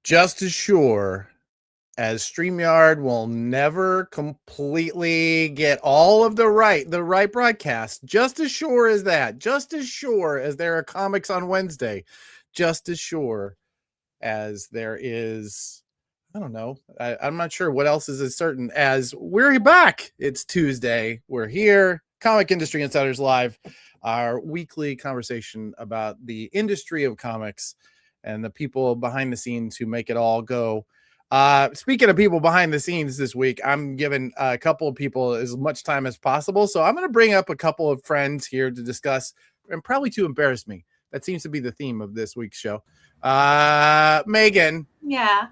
Just as sure as StreamYard will never completely get all of the right broadcast, just as sure as that, just as sure as there are comics on Wednesday, just as sure as there is, I don't know, I'm not sure what else is as certain as we're back. It's Tuesday. We're here. Comic Industry Insiders Live, our weekly conversation about the industry of comics and the people behind the scenes who make it all go. Speaking of people behind the scenes this week, I'm giving a couple of people as much time as possible. So I'm going to bring up a couple of friends here to discuss and probably to embarrass me. That seems to be the theme of this week's show. Megan. Yeah.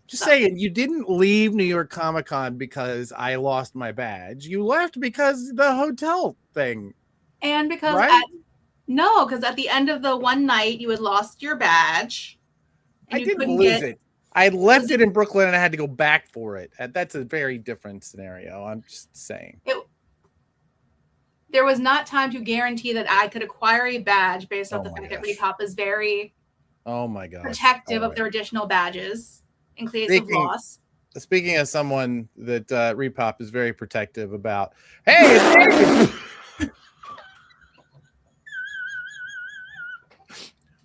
Just saying, you didn't leave New York Comic Con because I lost my badge. You left because the hotel thing. And because right? because at the end of the one night you had lost your badge. And I didn't lose it. I left it in Brooklyn and I had to go back for it. That's a very different scenario. I'm just saying. There was not time to guarantee that I could acquire a badge based on the fact that Repop is very protective of their additional badges in case of loss. Speaking as someone that Repop is very protective about. Hey, it's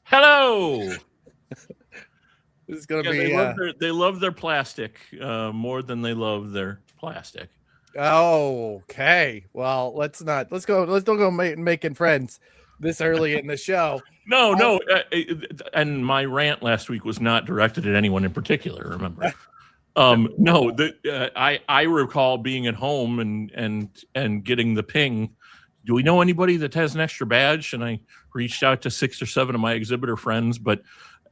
Hello. This is going to be. They love their plastic more than they love their plastic. Oh, okay. Well, let's don't go making friends this early in the show. No. And my rant last week was not directed at anyone in particular. Remember? I recall being at home and getting the ping. Do we know anybody that has an extra badge? And I reached out to 6 or 7 of my exhibitor friends, but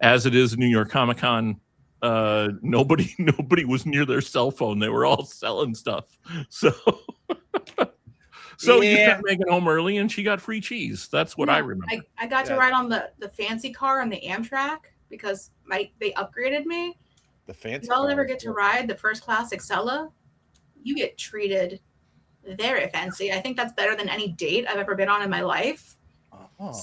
as it is New York Comic Con, nobody was near their cell phone. They were all selling stuff. So you sent Megan home early and she got free cheese. That's what I remember. I got to ride on the fancy car on the Amtrak because they upgraded me. The fancy Y'all ever get to ride the first class Excella? You get treated very fancy. I think that's better than any date I've ever been on in my life. It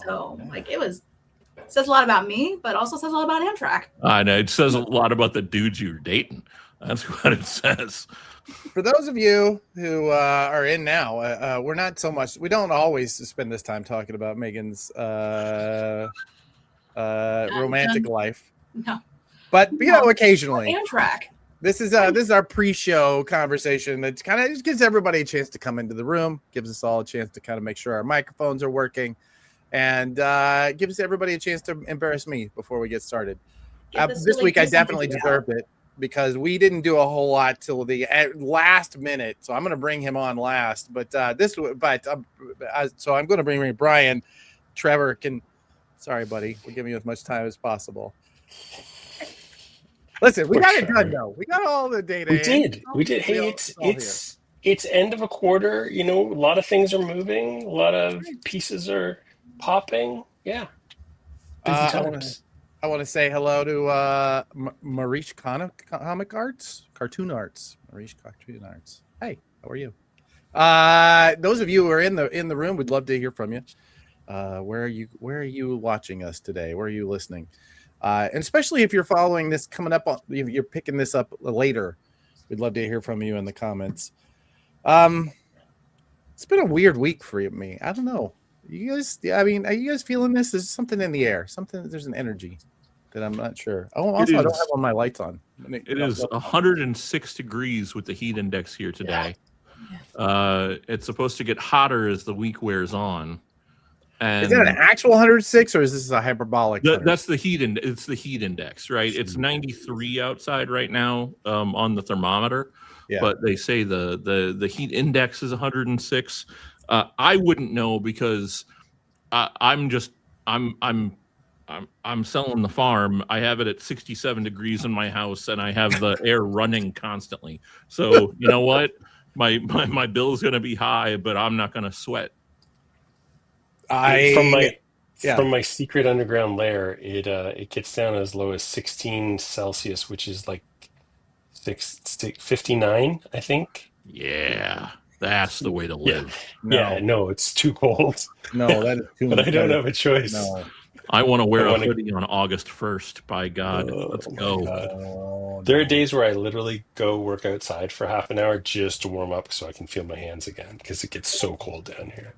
says a lot about me, but also says a lot about Amtrak. I know. It says a lot about the dudes you're dating. That's what it says. For those of you who are in now, we're not so much. We don't always spend this time talking about Megan's romantic life. No. But occasionally. Amtrak. This is our pre-show conversation that kind of just gives everybody a chance to come into the room, gives us all a chance to kind of make sure our microphones are working, and gives everybody a chance to embarrass me before we get started. This week I definitely deserved it because we didn't do a whole lot till the last minute, so I'm going to bring him on last. So I'm going to bring Brian. Trevor can. Sorry, buddy. We're giving you as much time as possible. Listen, we got it done though. We got all the data. We did. Hey, it's end of a quarter. A lot of things are moving. A lot of pieces are popping. Yeah. Busy times. I want to say hello to Marish Comic Arts, Cartoon Arts. Marish Cartoon Arts. Hey, how are you? Those of you who are in the room, we'd love to hear from you. Where are you watching us today? Where are you listening? And especially if you're following this coming up, you're picking this up later. We'd love to hear from you in the comments. It's been a weird week for me. I don't know. You guys, are you guys feeling this? There's something in the air. There's an energy that I'm not sure. Oh, also, I don't have all my lights on. It is 106 degrees with the heat index here today. Yeah. It's supposed to get hotter as the week wears on. And is that an actual 106 or is this a hyperbolic? That's the heat it's the heat index, right? It's 93 outside right now on the thermometer, but they say the heat index is 106. I wouldn't know because I'm I'm selling the farm. I have it at 67 degrees in my house, and I have the air running constantly. So you know what? My bill is going to be high, but I'm not going to sweat. From Yeah. my secret underground lair, it gets down as low as 16 Celsius, which is like 59, I think. Yeah, that's the way to Yeah. live. Yeah, no, it's too cold. No, that is too. But I don't that is- have a choice. No. I want to wear I a wanna- hoodie on August 1st. By God, let's Oh my go. God. Oh, There are no. days where I literally go work outside for half an hour just to warm up so I can feel my hands again because it gets so cold down here.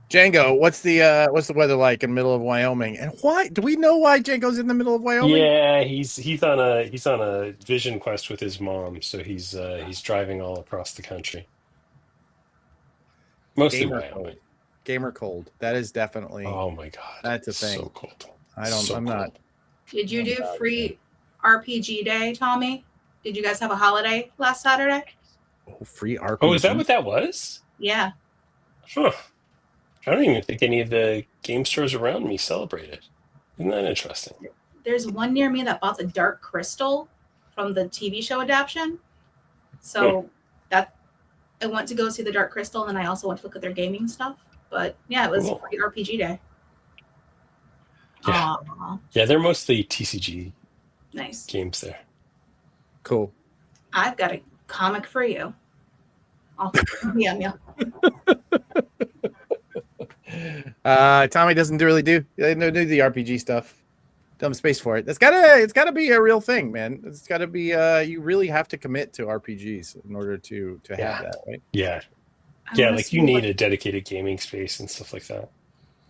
Django, what's the weather like in the middle of Wyoming? And why do we know why Django's in the middle of Wyoming? Yeah, he's on a vision quest with his mom, so he's driving all across the country. Mostly Gamer Wyoming. cold. Gamer cold. That is definitely Oh my God. that's a It's thing. so cold. I'm not. Did you I'm do not free RPG day, Tommy? Did you guys have a holiday last Saturday? Free RPG. Oh, is that what that was? Yeah. Huh. I don't even think any of the game stores around me celebrate it. Isn't that interesting? There's one near me that bought the Dark Crystal from the TV show adaptation. So that I went to go see the Dark Crystal, and then I also went to look at their gaming stuff. But yeah, it was Cool. free RPG day. Yeah. Aww, Yeah, they're mostly TCG nice. games there. Cool. I've got a comic for you. I'll DM you. Tommy doesn't really do the RPG stuff. Dumb space for it. It's gotta be a real thing, man. It's gotta be you really have to commit to RPGs in order to have that, right? Yeah. I Yeah, wanna like see you what- need a dedicated gaming space and stuff like that.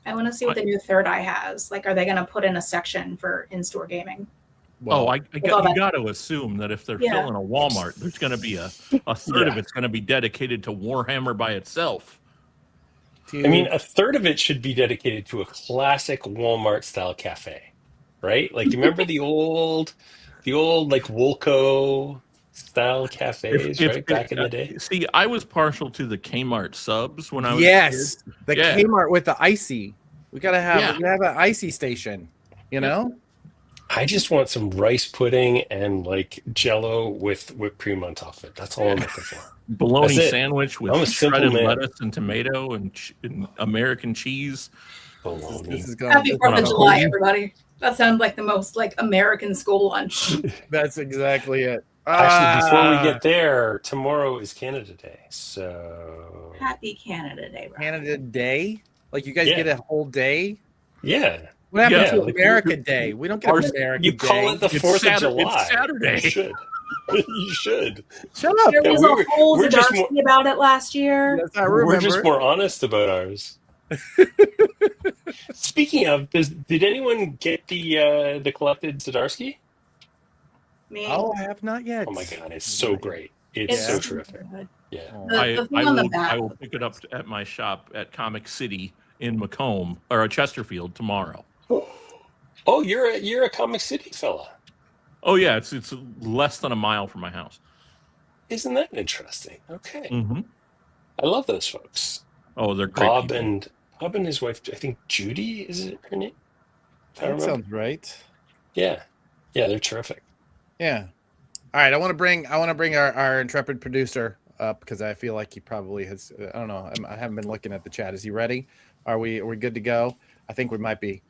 I want to see what the new Third Eye has. Like, are they going to put in a section for in-store gaming? Well, you got to assume that if they're filling a Walmart, there's going to be a third of it's going to be dedicated to Warhammer by itself. I mean, a third of it should be dedicated to a classic Walmart style cafe, right? Like, do you remember the old like Woolco style cafes, right? Back in the day. See, I was partial to the Kmart subs when I was yes, a kid. the Kmart with the icy. We gotta have an icy station. You know. I just want some rice pudding and like Jello with whipped cream on top of it. That's all I'm looking for. Bologna sandwich with I'm a simple shredded man. lettuce and tomato and American cheese. Bologna. This is going. Happy 4th of July, everybody. That sounds like the most like American school lunch. That's exactly it. Actually, before we get there, tomorrow is Canada Day. So Happy Canada Day, bro. Canada Day? Like you guys get a whole day? Yeah. What happened to like America Day? We don't get America Day. You call it the 4th of July. It's Saturday. You should. You should. Shut up. There was a whole Zdarsky about it last year. Yes, I remember. We're just more honest about ours. Speaking of, did anyone get the collected Zdarsky? Me. Oh, I have not yet. Oh my God, it's so great. It's so terrific. Yeah. I will pick it up at my shop at Comic City in Macomb or Chesterfield tomorrow. Oh, you're a Comic City fella. Oh yeah, it's less than a mile from my house. Isn't that interesting? Okay. Mm-hmm. I love those folks. Oh, they're great. Bob and his wife, I think Judy, is it her name? That sounds right. Yeah. Yeah, they're terrific. Yeah. All right. I want to bring our intrepid producer up because I feel like he probably has. I don't know. I haven't been looking at the chat. Is he ready? Are we good to go? I think we might be.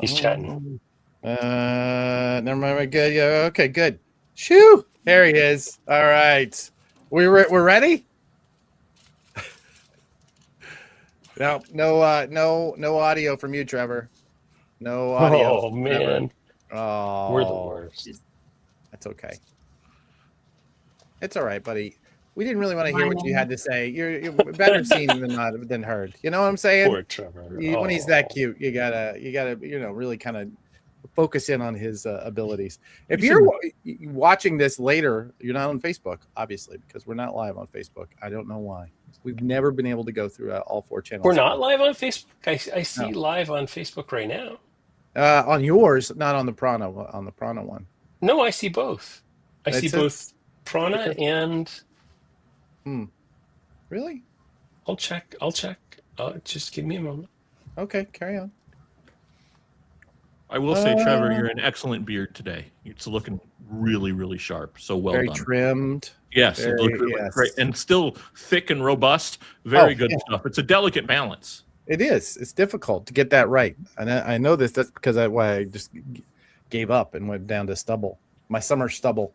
He's chatting. Never mind. We're good. Yeah. Okay. Good. Shoo! There he is. All right. We're ready. No audio from you, Trevor. No audio. Oh man. Oh, we're the worst. That's okay. It's all right, buddy. We didn't really want to hear what you had to say. You're better seen than heard. You know what I'm saying? Poor Trevor. When he's that cute, you gotta really kind of focus in on his abilities. If you're watching this later, you're not on Facebook, obviously, because we're not live on Facebook. I don't know why. We've never been able to go through all 4 channels. We're not live on Facebook. I see live on Facebook right now. On yours, not on the Prana one. No, I see both. I see both Prana and. Really? I'll check. Just give me a moment. Okay, carry on. I will say, Trevor, you're an excellent beard today. It's looking really, really sharp. So well very done. Trimmed. Yes, it looks really great and still thick and robust. Very good stuff. It's a delicate balance. It is. It's difficult to get that right. And I know this. That's because I just gave up and went down to stubble. My summer stubble.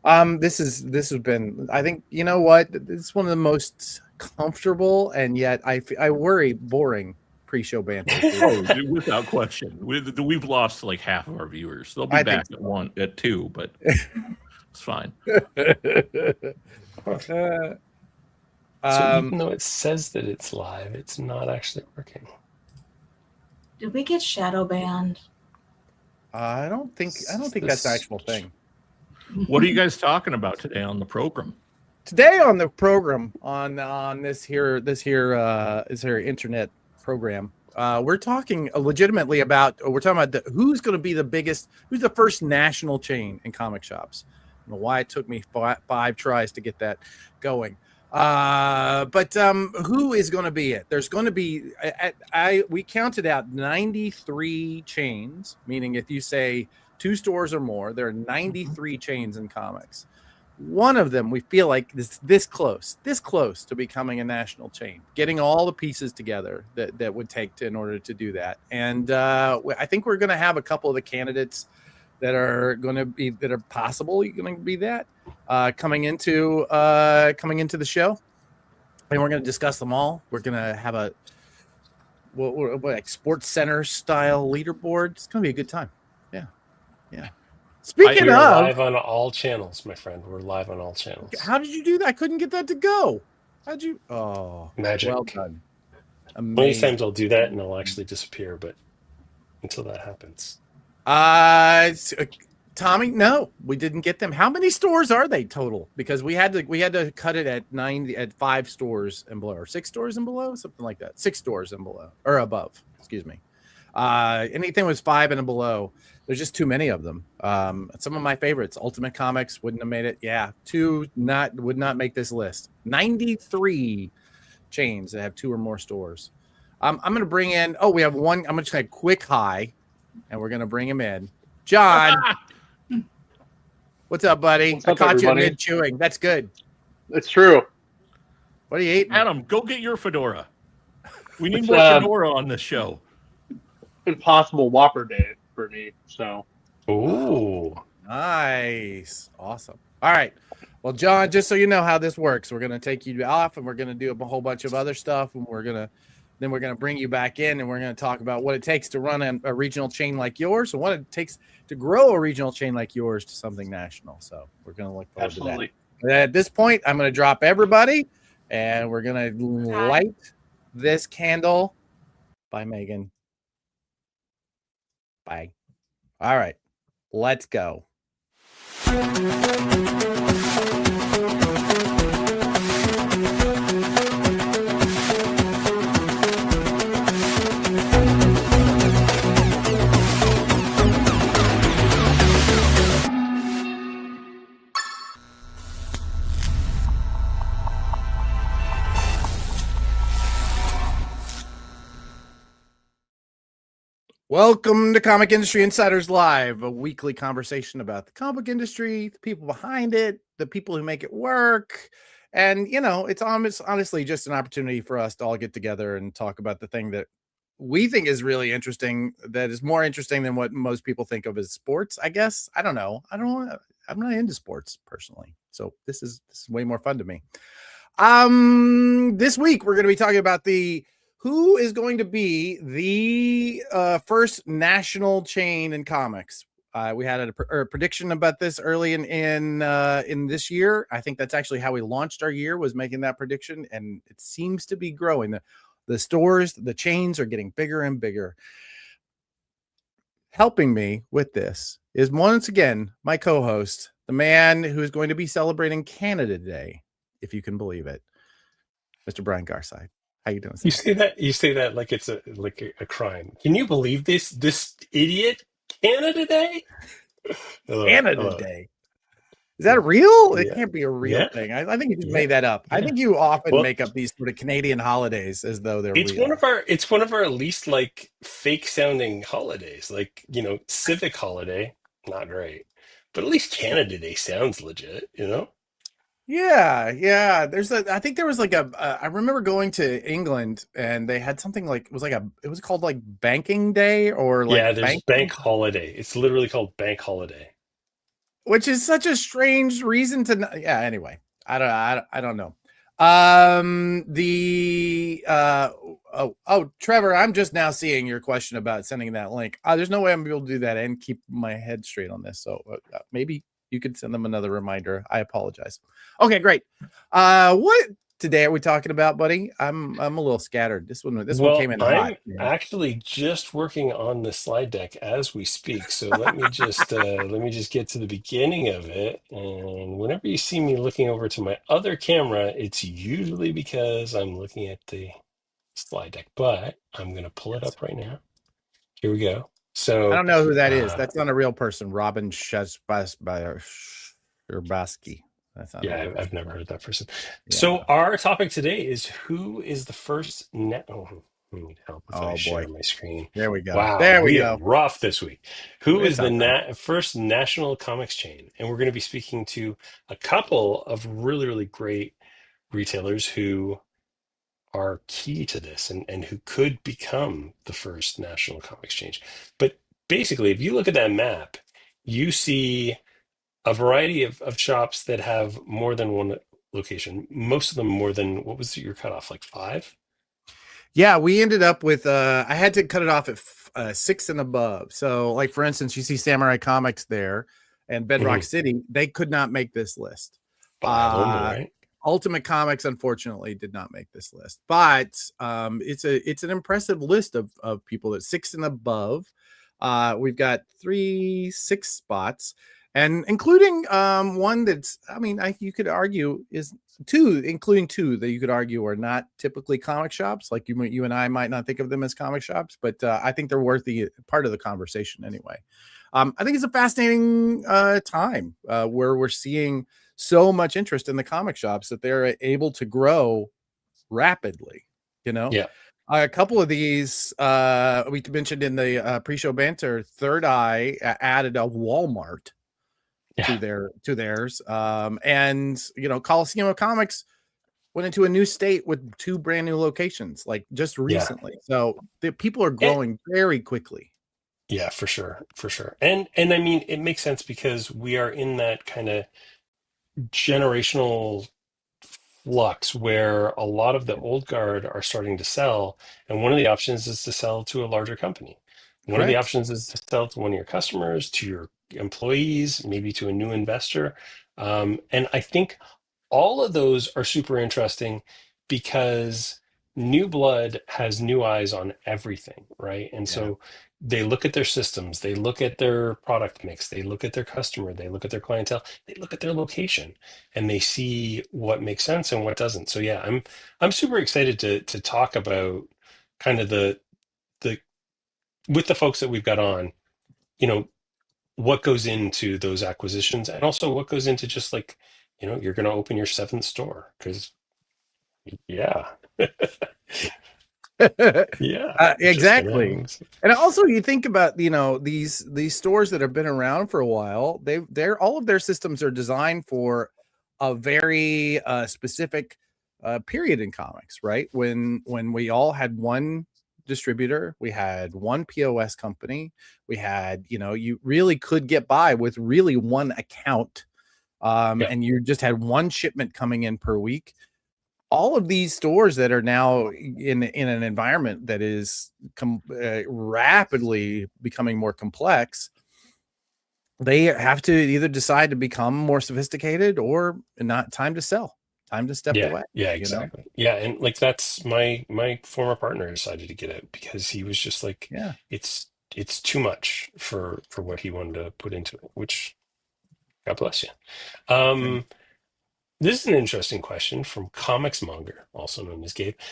This has been. I think you know what. It's one of the most comfortable and yet I worry boring pre-show banter. Oh, without question. We've lost like half of our viewers. They'll be back at 2, but it's fine. So even though it says that it's live, it's not actually working. Did we get shadow banned? I don't think that's an actual thing. What are you guys talking about today on the program? Today on the program on this here internet program, we're talking legitimately about who's going to be who's the first national chain in comic shops. I don't know why it took me five tries to get that going. But who is going to be it? There's going to be we counted out 93 chains, meaning if you say 2 stores or more, there are 93 chains in comics. One of them we feel like is this close to becoming a national chain, getting all the pieces together that would take in order to do that. And I think we're going to have a couple of the candidates that are possibly going to be that coming into the show, and we're going to discuss them all. We're going to have a like Sports Center style leaderboard. It's going to be a good time. Yeah. Speaking we're of, live on all channels, my friend. We're live on all channels. How did you do that? I couldn't get that to go. How'd you? Oh, magic! Well done. Amazing. Many times I'll do that and it'll actually disappear, but until that happens. Tommy, no, we didn't get them. How many stores are they total? Because we had to cut it at 5 stores and below, or 6 stores and below, something like that. 6 stores and below or above. Excuse me. Anything was 5 and below. There's just too many of them. Some of my favorites, Ultimate Comics, wouldn't have made it. Yeah, 2 would not make this list. 93 chains that have 2 or more stores. I'm going to bring in. Oh, we have one. I'm going to try a quick high, and we're going to bring him in. John, what's up, buddy? What's up, I caught everybody? you mid chewing. That's good. It's true. What are you eating? Adam, go get your fedora. We need more fedora on this show. Impossible Whopper Day for me. So, Nice. Awesome. All right. Well, John, just so you know how this works, we're going to take you off and we're going to do a whole bunch of other stuff. And we're going to bring you back in and we're going to talk about what it takes to run a regional chain like yours and what it takes to grow a regional chain like yours to something national. So we're going to look forward to that. But at this point, I'm going to drop everybody and we're going to light this candle by Megan. Bye. All right, let's go. Welcome to Comic Industry Insiders Live, a weekly conversation about the comic industry, the people behind it, the people who make it work. And, it's honestly just an opportunity for us to all get together and talk about the thing that we think is really interesting, that is more interesting than what most people think of as sports, I guess. I don't know. I'm not into sports personally. So this is way more fun to me. This week, we're going to be talking about who is going to be the first national chain in comics. We had a prediction about this early in this year. I think that's actually how we launched our year, was making that prediction, and it seems to be growing. The stores, the chains are getting bigger and bigger. Helping me with this is once again my co-host, the man who is going to be celebrating Canada Day, if you can believe it, Mr. Brian Garside. How you doing? You say that like it's a crime. Can you believe this idiot? Canada Day? Canada Day. Is that real? It Yeah. can't be a real Yeah. thing. I think you just Yeah. made that up. I Yeah. think you often Well, make up these sort of Canadian holidays as though they're it's real. one of our least like fake sounding holidays. Like, civic holiday, not great. But at least Canada Day sounds legit, you know? Yeah, yeah. I think there was like I remember going to England and they had something like it was called like Banking Day or like Yeah, there's banking, bank holiday. It's literally called bank holiday. which is such a strange reason to. Yeah. Anyway, I don't know. The Trevor, I'm just now seeing your question about sending that link. There's no way I'm able to do that and keep my head straight on this. So maybe you could send them another reminder. I apologize. Okay, great. What today are we talking about, buddy? I'm a little scattered. This one came Well, in hot. I'm actually just working on the slide deck as we speak. So let me just get to the beginning of it. And whenever you see me looking over to my other camera, it's usually because I'm looking at the slide deck. But I'm gonna pull it Yes. up right now. Here we go. I So don't know who that is. That's not a real person. Robin Scherbatsky. That's not a yeah, real person. I've never heard that person. Yeah. So our topic today is who is the first net. Oh, I need help if I Oh boy. share my screen. There we go. Wow, There we we are go. rough this week. Who is It's the okay. first national comics chain? And we're going to be speaking to a couple of really, really great retailers who are key to this and who could become the first national comics chain. But basically, if you look at that map, you see a variety of shops that have more than one location. Most of them more than, what was your cutoff, like five? Yeah, we ended up with I had to cut it off at 6 and above. So like for instance, you see Samurai Comics there and Bedrock City, they could not make this list. 5 only, right? Ultimate Comics unfortunately did not make this list. But it's an impressive list of people that 6 and above. We've got 6 spots and including one that's you could argue is including two that you could argue are not typically comic shops. Like you and I might not think of them as comic shops, but I think they're worth the part of the conversation anyway. I think it's a fascinating time where we're seeing so much interest in the comic shops that they're able to grow rapidly. Yeah. A couple of these we mentioned in the pre-show banter. Third Eye added a Walmart to theirs, and Coliseum of Comics went into a new state with 2 brand new locations like just recently. So the people are growing very quickly. Yeah, for sure, for sure. And I mean, it makes sense because we are in that kind of generational flux where a lot of the old guard are starting to sell, and one of the options is to sell to a larger company. One of the Correct. options is to sell to one of your customers, to your employees, maybe to a new investor. And I think all of those are super interesting because new blood has new eyes on everything, right? And Yeah. so they look at their systems, they look at their product mix, they look at their customer, they look at their clientele, they look at their location, and they see what makes sense and what doesn't. So yeah, I'm super excited to talk about kind of the with the folks that we've got on, you know, what goes into those acquisitions and also what goes into just like, you're going to open your 7th store because yeah. Yeah, just Exactly. gonna And also you think about these stores that have been around for a while. They're all of their systems are designed for a very specific period in comics, right? When we all had one distributor, we had one POS company, we had you really could get by with really one account, yeah, and you just had one shipment coming in per week. All of these stores that are now in an environment that is rapidly becoming more complex, they have to either decide to become more sophisticated or not. Time to sell, time to step yeah, away. yeah, exactly. Yeah, and like that's my former partner decided to get out because he was just like, Yeah. it's too much for what he wanted to put into it, which God bless you. This is an interesting question from Comics Monger, also known as Gabe. I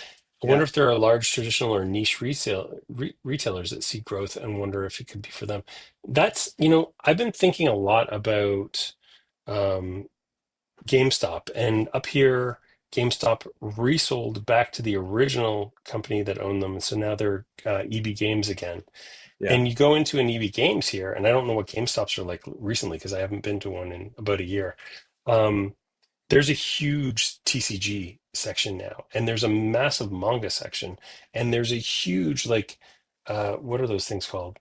Yeah. wonder if there are large traditional or niche retailers that see growth and wonder if it could be for them. That's, I've been thinking a lot about GameStop, and up here, GameStop resold back to the original company that owned them, and so now they're EB Games again. Yeah. And you go into an EB Games here, and I don't know what GameStops are like recently because I haven't been to one in about a year. Um, there's a huge TCG section now, and there's a massive manga section, and there's a huge like what are those things called?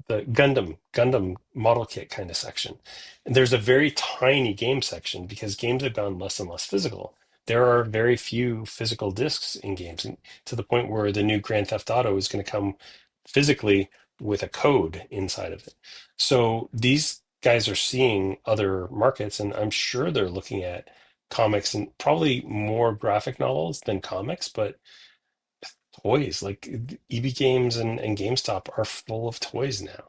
The Gundam model kit kind of section. And there's a very tiny game section because games have gone less and less physical. There are very few physical discs in games, and to the point where the new Grand Theft Auto is going to come physically with a code inside of it. So these guys are seeing other markets, and I'm sure they're looking at comics and probably more graphic novels than comics, but toys like EB Games and GameStop are full of toys now.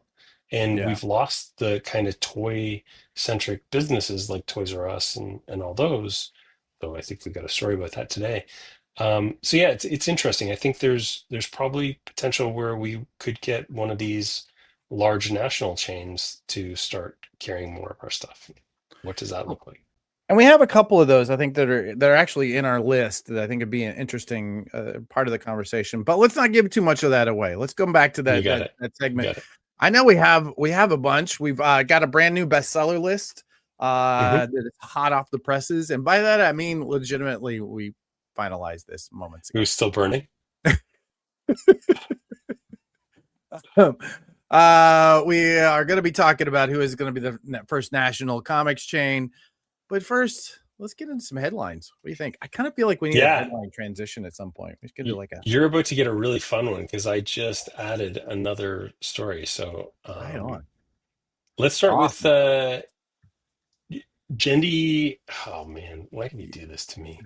And Yeah. we've lost the kind of toy centric businesses like Toys R Us and all those. Though I think we've got a story about that today. So yeah, it's interesting. I think there's probably potential where we could get one of these large national chains to start carrying more of our stuff. What does that look like? And we have a couple of those, I think, that are actually in our list that I think would be an interesting part of the conversation. But let's not give too much of that away. Let's go back to You got that it. that segment. You got it. I know we have a bunch. We've got a brand new bestseller list that is hot off the presses, and by that I mean legitimately we finalized this moments It was still burning. ago. We are going to be talking about who is going to be the first national comics chain. But first, let's get into some headlines. What do you think? I kind of feel like we need a headline transition at some point. We should do like a. You're about to get a really fun one because I just added another story. So Right on. let's start Awesome. with Jendi. Oh man, why did you do this to me?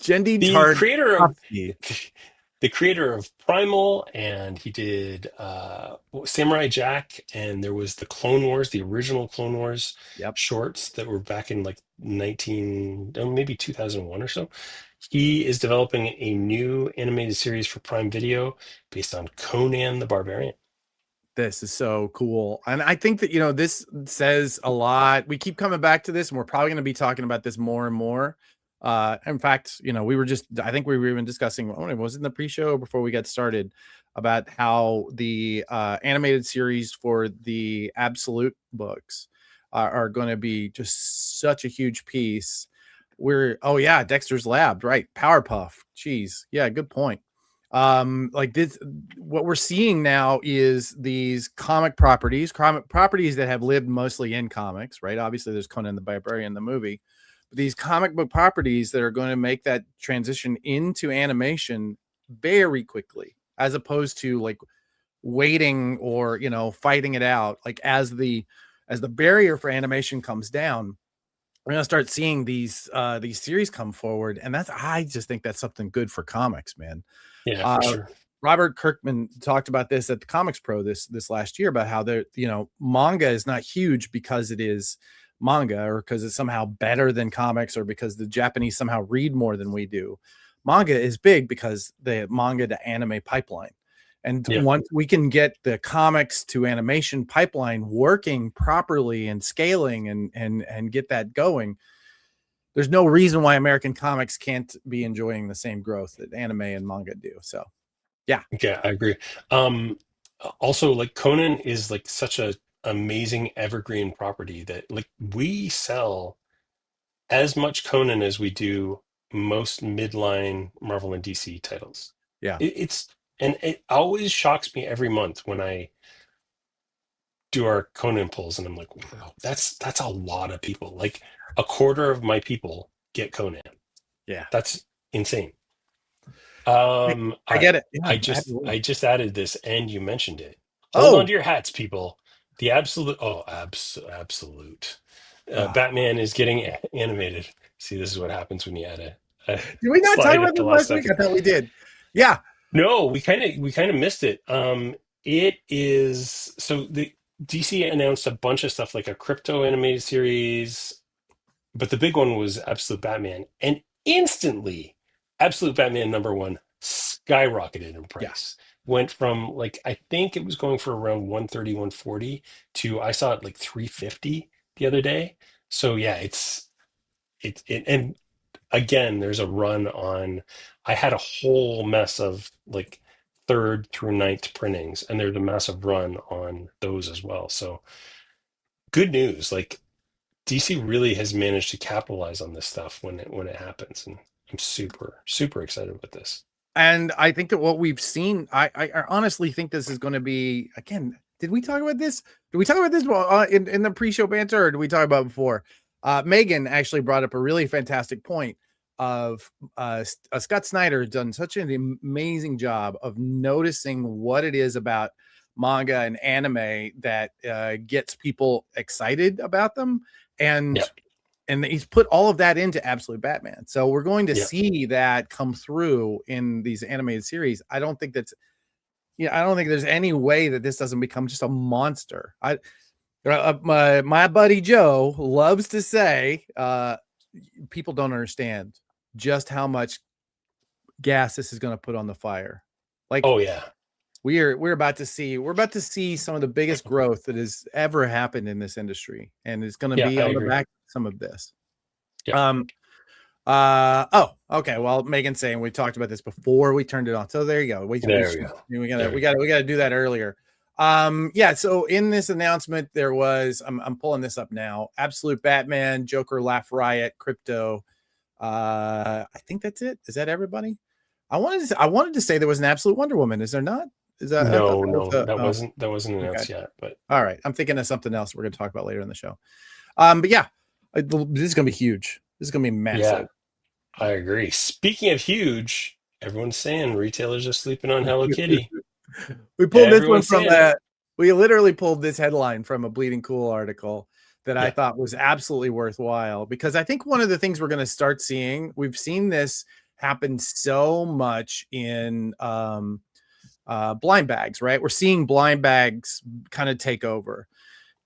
Jendi The creator of Tarkovsky. the creator of Primal, and he did Samurai Jack, and there was the Clone Wars, the original Clone Wars Yep. shorts that were back in like maybe 2001 or so. He is developing a new animated series for Prime Video based on Conan the Barbarian. This is so cool. And I think that, this says a lot. We keep coming back to this, and we're probably going to be talking about this more and more. In fact, I think we were even discussing, was it in the pre-show before we got started, about how the animated series for the Absolute books are going to be just such a huge piece. Dexter's Lab, right? Powerpuff. Jeez. Yeah, good point. Like this, what we're seeing now is these comic properties that have lived mostly in comics, right? Obviously there's Conan the Barbarian, the movie, but these comic book properties that are going to make that transition into animation very quickly, as opposed to like waiting or fighting it out. Like as the barrier for animation comes down, we're gonna start seeing these series come forward, and I just think that's something good for comics, man. Yeah, for sure. Robert Kirkman talked about this at the Comics Pro this last year about how manga is not huge because it is manga or because it's somehow better than comics or because the Japanese somehow read more than we do. Manga is big because the manga to anime pipeline. And once we can get the comics to animation pipeline working properly and scaling and get that going, there's no reason why American comics can't be enjoying the same growth that anime and manga do. So, yeah. I agree. Also, like Conan is like such a amazing evergreen property that like we sell as much Conan as we do most midline Marvel and DC titles. Yeah. It always shocks me every month when I do our Conan polls, and I'm like, wow, that's a lot of people. Like a quarter of my people get Conan. Yeah, that's insane. I get it. Yeah, I just added this, and you mentioned it. Oh. Hold on to your hats, people. The absolute. Batman is getting animated. See, this is what happens when you add a. Did we not talk slide about at the this last last week? second. I thought we did. Yeah. No, we kind of missed it. It is so the DC announced a bunch of stuff like a crypto animated series, but the big one was Absolute Batman, and instantly, Absolute Batman #1 skyrocketed in price. Went from like I think it was going for around 130, 140 to I saw it like 350 the other day. So yeah, and again, there's a run on. I had a whole mess of like third through ninth printings, and there's a massive run on those as well. So good news. Like DC really has managed to capitalize on this stuff when it happens, and I'm super excited with this. And I think that what we've seen, I honestly think this is going to be, again, did we talk about this? Did we talk about this in the pre-show banter, or did we talk about it before? Megan actually brought up a really fantastic point of Scott Snyder has done such an amazing job of noticing what it is about manga and anime that gets people excited about them. And Yep. and he's put all of that into Absolute Batman. So we're going to Yep. see that come through in these animated series. I don't think there's any way that this doesn't become just a monster. My buddy Joe loves to say, people don't understand just how much gas this is going to put on the fire. Like, oh yeah, we're about to see some of the biggest growth that has ever happened in this industry, and it's going to be I on agree. the back of some of this. Yeah. Oh, okay. Well, Megan's saying we talked about this before we turned it on. So there you go. We gotta do that earlier. Yeah. So in this announcement, there was, I'm pulling this up now. Absolute Batman, Joker, Laugh Riot, Crypto. I think that's it. Is that everybody? I wanted to say there was an Absolute Wonder Woman. Is there not? Is that No, that wasn't announced yet. But all right, I'm thinking of something else we're going to talk about later in the show. But yeah, this is going to be huge. This is going to be massive. Yeah, I agree. Speaking of huge, everyone's saying retailers are sleeping on Hello Kitty. We pulled this one Everyone's from saying it. we literally pulled this headline from a Bleeding Cool article that I Yeah. thought was absolutely worthwhile, because I think one of the things we're going to start seeing, we've seen this happen so much in blind bags, right? We're seeing blind bags kind of take over.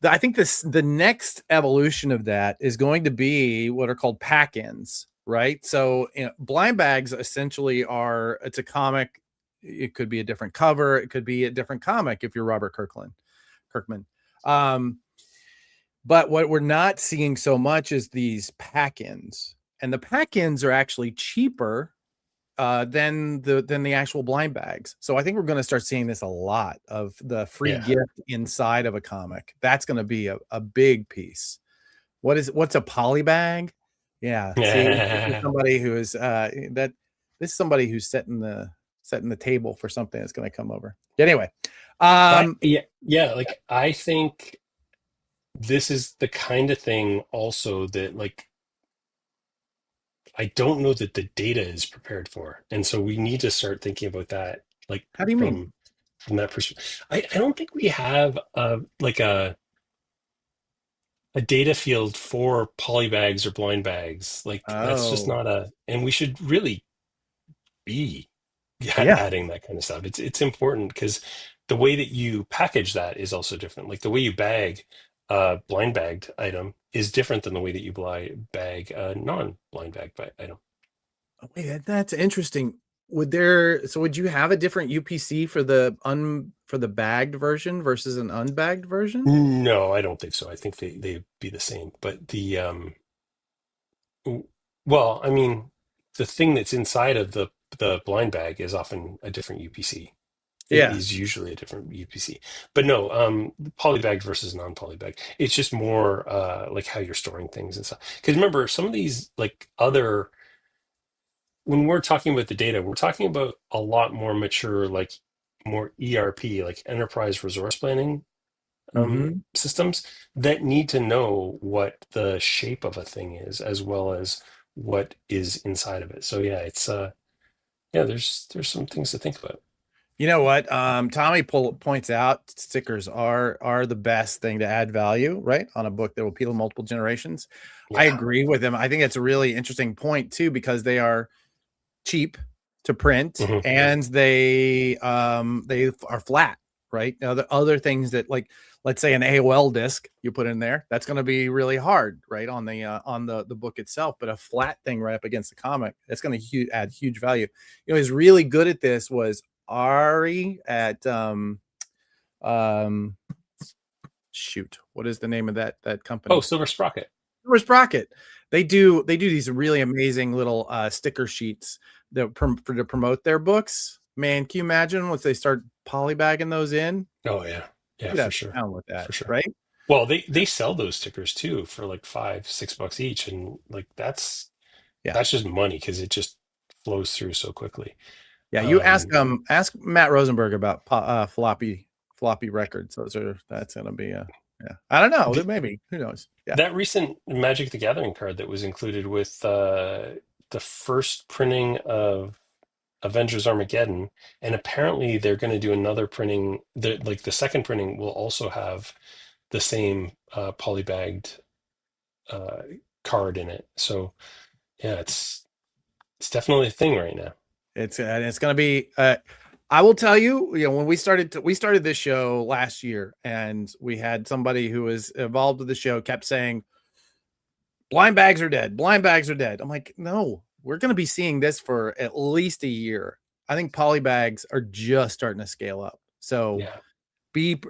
I think the next evolution of that is going to be what are called pack-ins, right? So blind bags essentially it's a comic. It could be a different cover. It could be a different comic if you're Robert Kirkman. But what we're not seeing so much is these pack-ins, and the pack-ins are actually cheaper than the actual blind bags. So I think we're going to start seeing this a lot, of the free gift inside of a comic. That's going to be a big piece. What's a poly bag? Yeah. See, this is somebody who is this is somebody who's setting the table for something that's going to come over. Anyway, like I think this is the kind of thing also that, like, I don't know that the data is prepared for, and so we need to start thinking about that. Like, how do you mean? From that perspective, I don't think we have a data field for polybags or blind bags. Like, that's just not and we should really be adding that kind of stuff. It's important, because the way that you package that is also different. Like, the way you bag a blind bagged item is different than the way that you bag a non-blind bag item. Wait, that's interesting. Would you have a different UPC for the bagged version versus an unbagged version? No, I don't think so. I think they'd be the same. But well, I mean, the thing that's inside of the blind bag is often a different UPC. It is usually a different UPC. But no, polybagged versus non-polybagged. It's just more like how you're storing things and stuff. Because remember, some of these, like, other, when we're talking about the data, we're talking about a lot more mature, like more ERP, like enterprise resource planning systems, that need to know what the shape of a thing is, as well as what is inside of it. So yeah, it's there's some things to think about. You know what? Tommy points out stickers are the best thing to add value, right, on a book that will appeal to multiple generations. Yeah. I agree with him. I think that's a really interesting point too, because they are cheap to print, and they are flat, right? Now, the other things that, like, let's say an AOL disc you put in there, that's going to be really hard, right, on the book itself. But a flat thing right up against the comic, that's going to add huge value. He's really good at this. Was Ari at shoot, what is the name of that company? Oh, Silver Sprocket. Silver Sprocket. They do these really amazing little sticker sheets that to promote their books. Man, can you imagine once they start polybagging those in? Oh yeah, You yeah, could for have sure, town with that, for sure. right? Well, they sell those stickers too for like $5-6 each, and like that's just money because it just flows through so quickly. Yeah, you ask Matt Rosenberg about floppy records. That's gonna be I don't know. Maybe, who knows? Yeah. That recent Magic the Gathering card that was included with the first printing of Avengers Armageddon, and apparently they're going to do another printing. Like the second printing will also have the same polybagged card in it. So yeah, it's definitely a thing right now. It's going to be. I will tell you, when we started this show last year, and we had somebody who was involved with the show kept saying, "Blind bags are dead. Blind bags are dead." I'm like, no, we're going to be seeing this for at least a year. I think polybags are just starting to scale up. So Yeah.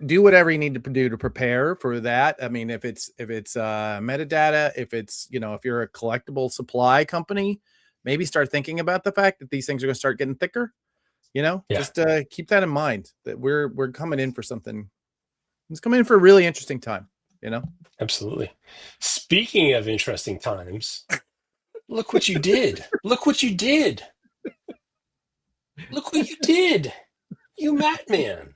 do whatever you need to do to prepare for that. I mean, if it's metadata, if it's, if you're a collectible supply company, maybe start thinking about the fact that these things are going to start getting thicker. Just keep that in mind, that we're coming in for something. It's coming in for a really interesting time. Absolutely. Speaking of interesting times, look what you did. Look what you did. Look what you did. You Matman.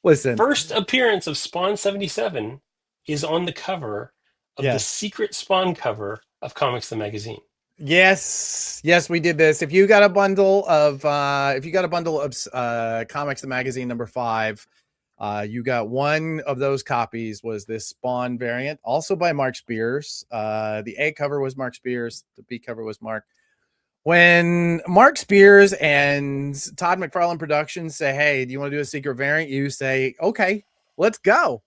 Listen, First appearance of Spawn 77 is on the cover of the secret Spawn cover of Comics the Magazine. Yes, we did this. If you got a bundle of Comics the Magazine number 5, you got one of those copies was this Spawn variant, also by Mark Spears. The A cover was Mark Spears, the B cover was Mark. When Mark Spears and Todd McFarlane Productions say, "Hey, do you want to do a secret variant?" You say, "Okay, let's go."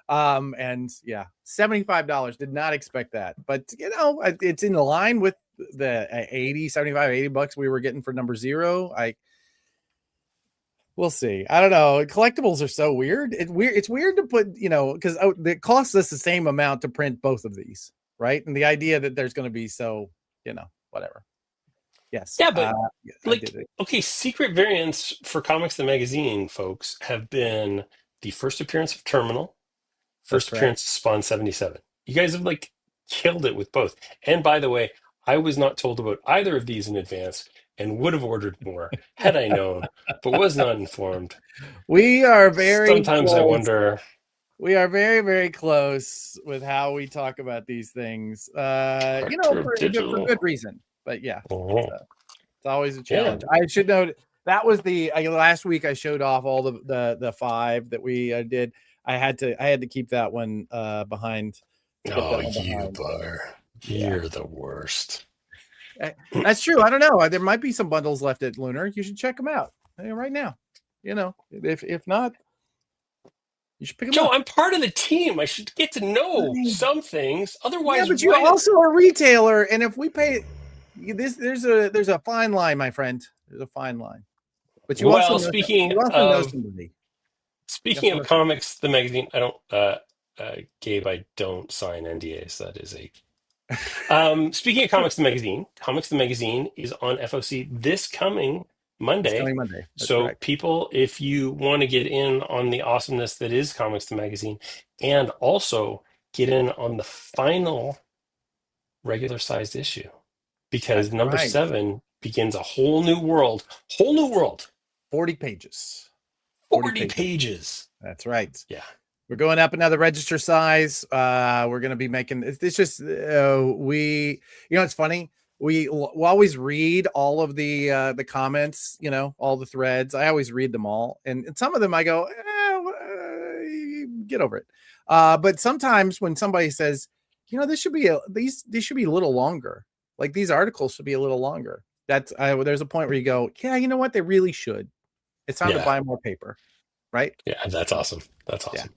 And yeah, $75. Did not expect that, but it's in line with the 75, $80 we were getting for number 0. We'll see. I don't know. Collectibles are so weird. It's weird to put, because it costs us the same amount to print both of these, right? And the idea that there's going to be whatever. Yes. Yeah, but okay, secret variants for Comics the Magazine, folks, have been the first appearance of Terminal, first appearance of Spawn 77. You guys have killed it with both. And by the way, I was not told about either of these in advance and would have ordered more had I known, but was not informed. We are very Sometimes close. I wonder. We are very, very close with how we talk about these things. For good reason. But yeah, it's always a challenge. Yeah. I should note that was the last week I showed off all the 5 that we did. I had to keep that one behind. Oh, you bar. You're the worst. That's true. I don't know. There might be some bundles left at Lunar. You should check them out right now. If not, you should pick them up. I'm part of the team. I should get to know some things. Otherwise, but you're also a retailer, and if we pay this, there's a fine line, my friend. There's a fine line. But you also speaking of Comics the Magazine, I don't Gabe, I don't sign NDAs. That is a speaking of Comics the Magazine is on FOC this coming Monday. So correct. People, if you want to get in on the awesomeness that is Comics the Magazine, and also get in on the final regular sized issue, because number 7 begins a whole new world. 40 pages. 40 pages. That's right. Yeah. We're going up another register size. We're going to be making it's just it's funny. We always read all of the comments, all the threads. I always read them all, and some of them I go, get over it. But sometimes when somebody says, this should be these should be a little longer. Like these articles should be a little longer. There's a point where you go, yeah, you know what? They really should. It's time to buy more paper, right? Yeah, that's awesome. That's awesome.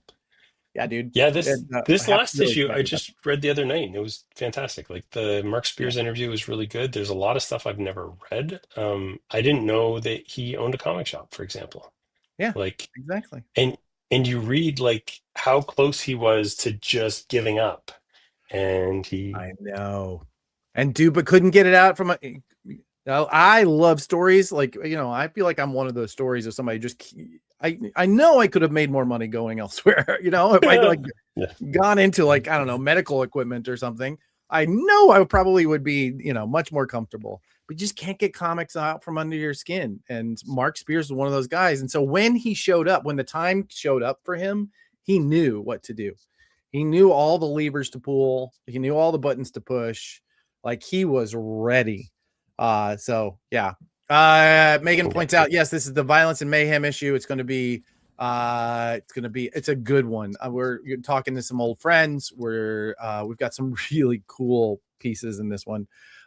Yeah, dude. Yeah, this last issue I just read the other night, and it was fantastic. Like the Mark Spears interview was really good. There's a lot of stuff I've never read. I didn't know that he owned a comic shop, for example. Yeah, exactly. And And you read like how close he was to just giving up. And I know. And but couldn't get it out from a. I love stories like, I feel like I'm one of those stories of somebody just. I know I could have made more money going elsewhere. If I'd like gone into like, I don't know, medical equipment or something. I know I probably would be, much more comfortable. But you just can't get comics out from under your skin. And Mark Spears was one of those guys. And so when he showed up, when the time showed up for him, he knew what to do. He knew all the levers to pull. He knew all the buttons to push. Like he was ready. So yeah. Megan points out, yes, this is the violence and mayhem issue. It's going to be it's a good one. We're talking to some old friends. We've got some really cool pieces in this one.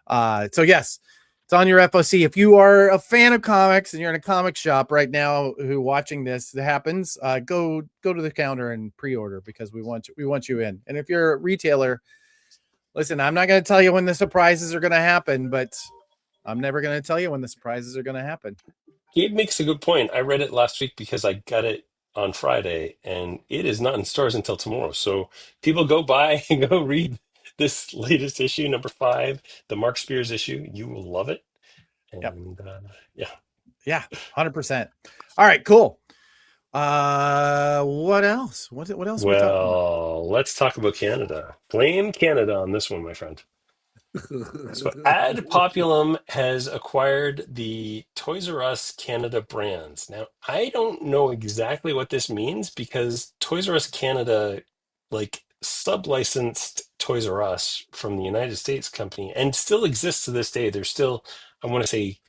So yes, it's on your FOC. If you are a fan of comics and you're in a comic shop right now who watching this happens, go to the counter and pre-order because we want you in. And if you're a retailer, listen, I'm not going to tell you when the surprises are going to happen, but I'm never going to tell you when the surprises are going to happen. Gabe makes a good point. I read it last week because I got it on Friday and it is not in stores until tomorrow. So people go buy and go read this latest issue, number 5, the Mark Spears issue. You will love it. And yeah, 100%. All right, cool. What else? What else are we talking about? Well, let's talk about Canada. Blame Canada on this one, my friend. So Ad Populum has acquired the Toys R Us Canada brands. Now, I don't know exactly what this means because Toys R Us Canada, like, sub-licensed Toys R Us from the United States company and still exists to this day. There's still, I want to say,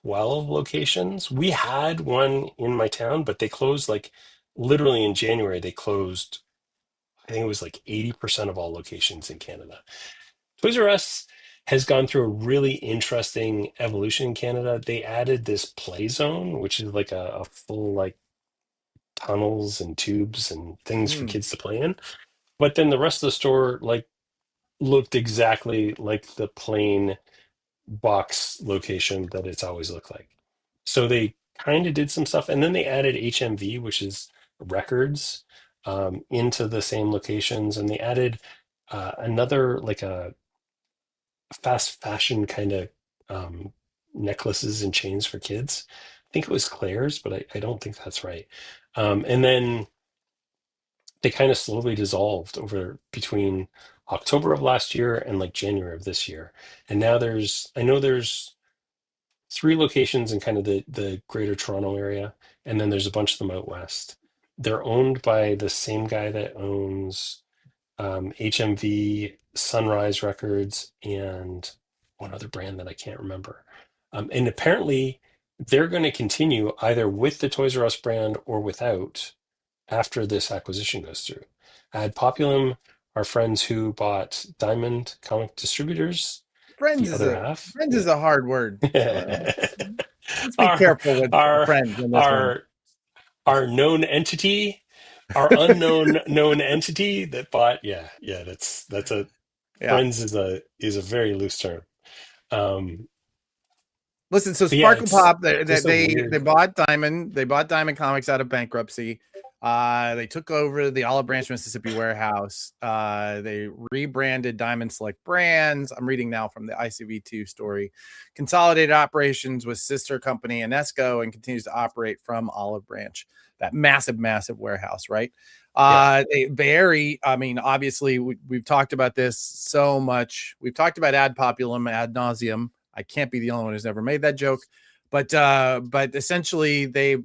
12 locations. We had one in my town, but they closed like literally in January. They closed, I think it was like 80% of all locations in Canada. Toys R Us has gone through a really interesting evolution in Canada. They added this play zone, which is like a full like tunnels and tubes and things for kids to play in. But then the rest of the store like looked exactly like the plain box location that it's always looked like. So they kind of did some stuff, and then they added HMV, which is records, into the same locations, and they added another like a fast fashion kind of necklaces and chains for kids. I think it was Claire's, but I don't think that's right. And then they kind of slowly dissolved over between October of last year and like January of this year. And now I know there's 3 locations in kind of the greater Toronto area, and then there's a bunch of them out west. They're owned by the same guy that owns HMV, Sunrise Records, and one other brand that I can't remember. And apparently, they're going to continue either with the Toys R Us brand or without after this acquisition goes through. Ad Populum, our friends who bought Diamond Comic Distributors, Friends the other half. is a hard word. Let's be our careful with our friends in this one. our known entity, our unknown known entity that bought. That's a friends is a very loose term. Listen, so But yeah, Sparkle it's Pop, they bought Diamond Comics out of bankruptcy. They took over the Olive Branch, Mississippi warehouse. They rebranded Diamond Select Brands. I'm reading now from the ICV2 story. Consolidated operations with sister company Enesco and continues to operate from Olive Branch, that massive warehouse, right? Obviously we've talked about this so much. We've talked about Ad Populum ad nauseum. I can't be the only one who's ever made that joke, but essentially they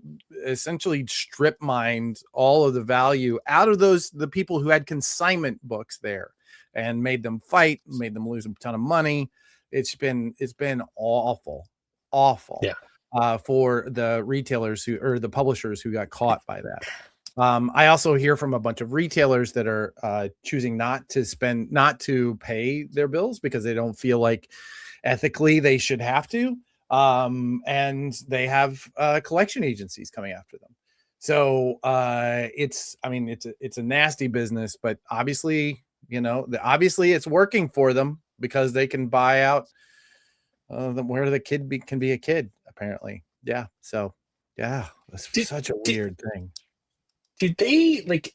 strip mined all of the value out of the people who had consignment books there and made them fight, made them lose a ton of money. It's been awful for the retailers or the publishers who got caught by that. I also hear from a bunch of retailers that are choosing not to pay their bills because they don't feel like ethically they should have to. And they have collection agencies coming after them. So it's a nasty business, but obviously, it's working for them because they can buy out where the kid can be a kid, apparently. Yeah. So yeah, it's such a weird thing. Did they like?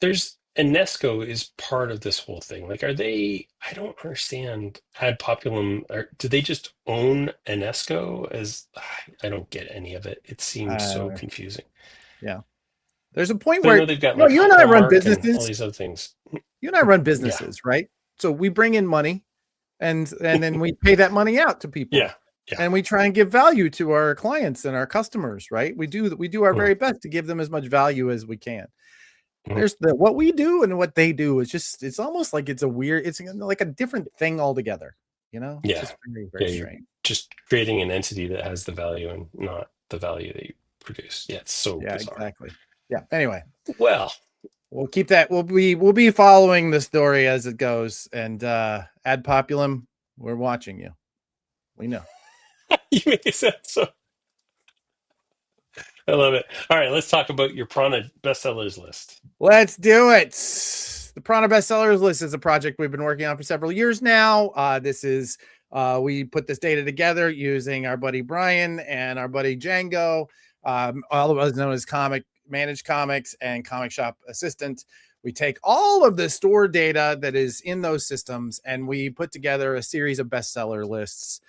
There's UNESCO is part of this whole thing. Like, are they? I don't understand. Ad populum. Do they just own UNESCO? I don't get any of it. It seems so Uh, confusing. yeah. There's a point But I where know they've got you know like you and I run Hallmark and all businesses. these other things. You and I run Yeah, businesses, right? So we bring in money, and then we pay that money out to people. yeah, yeah. And we try and give value to our clients and our customers, right? We do our Mm, very best to give them as much value as we can. mm. There's what we do and what they do is just, it's almost like it's like a different thing altogether, it's Yeah, just very, yeah. very You're strange. just creating an entity that has the value and not the value that you produce. Yeah, it's so Yeah, bizarre. exactly. Yeah. Anyway, Well, we'll keep that. We'll be following the story as it goes. And ad populum, we're watching you. We know. you make it sound so. I love it. All right, let's talk about your Prana bestsellers list. Let's do it. The Prana bestsellers list is a project we've been working on for several years now. We put this data together using our buddy Brian and our buddy Django, all of us known as Managed Comics and Comic Shop Assistant. We take all of the store data that is in those systems and we put together a series of bestseller lists.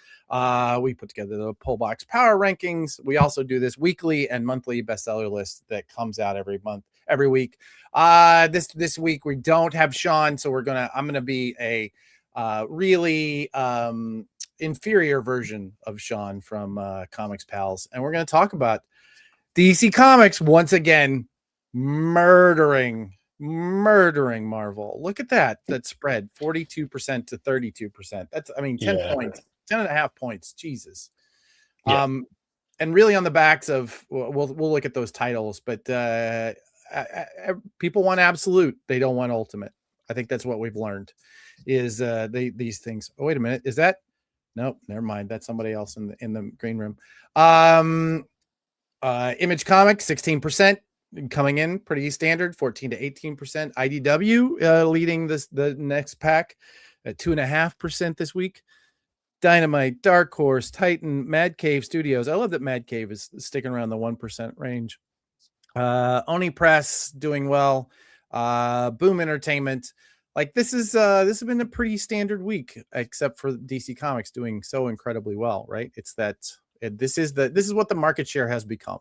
We put together the Pull Box Power Rankings. We also do this weekly and monthly bestseller list that comes out every week. This week we don't have Sean, so I'm gonna be a really inferior version of Sean from Comics Pals, and we're gonna talk about DC Comics once again murdering Marvel. Look at that spread, 42% to 32%. That's 10 Yeah, points, 10 and a half points. Jesus. yeah, And really on the backs of, we'll look at those titles, but people want absolute, they don't want ultimate. I think that's what we've learned is these things. Oh, wait a minute, is that? Nope, never mind, that's somebody else in the green room. Image Comics 16% coming in pretty standard, 14 to 18%. IDW leading the next pack at 2.5% this week. Dynamite, Dark Horse, Titan, Mad Cave Studios. I love that Mad Cave is sticking around the 1% range. Oni Press doing well. Boom Entertainment. Like this has been a pretty standard week, except for DC Comics doing so incredibly well, right? This is what the market share has become.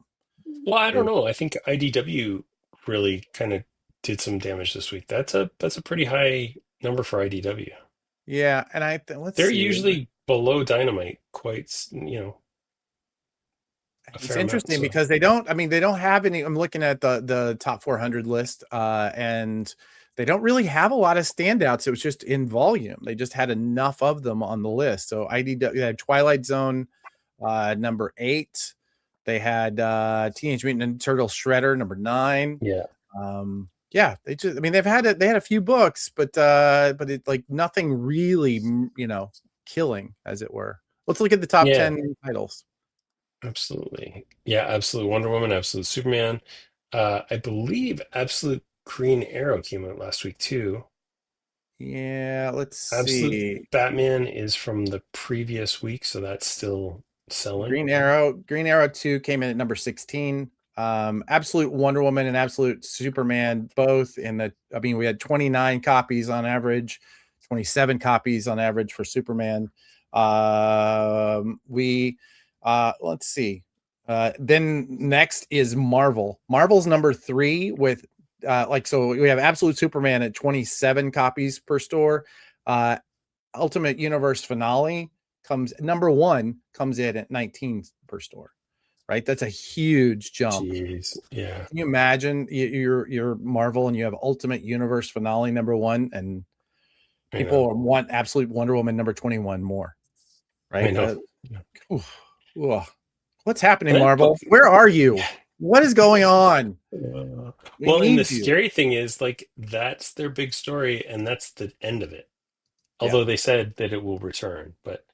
well, I don't know. I think IDW really kind of did some damage this week. That's a pretty high number for IDW. Yeah, and let's They're see. usually below Dynamite quite, a It's fair amount. interesting So because they don't have any. I'm looking at the top 400 list, and they don't really have a lot of standouts. It was just in volume. They just had enough of them on the list. So IDW had Twilight Zone, number 8. They had Teenage Mutant Ninja Turtle Shredder, number 9. yeah, Yeah, they've had they had a few books, but it like nothing really, killing, as it were. Let's look at the top yeah, 10 titles. absolutely. Yeah, absolute Wonder Woman, absolute Superman. I believe absolute Green Arrow came out last week too. Yeah, let's Absolute see. Batman is from the previous week, so that's still selling. Green Arrow 2 came in at number 16. Absolute Wonder Woman and Absolute Superman both we had 29 copies on average, 27 copies on average for Superman. Let's see. Then next is Marvel. Marvel's number 3 with so we have Absolute Superman at 27 copies per store. Ultimate Universe Finale number 1 comes in at 19 per store, right? That's a huge jump. Jeez, yeah. Can you imagine you're Marvel and you have Ultimate Universe Finale number 1 and people want Absolute Wonder Woman number 21 more, right? I know. What's happening, Marvel? Where are you? What is going on? Well, and the scary thing is, like, that's their big story, and that's the end of it. Although they said that it will return, but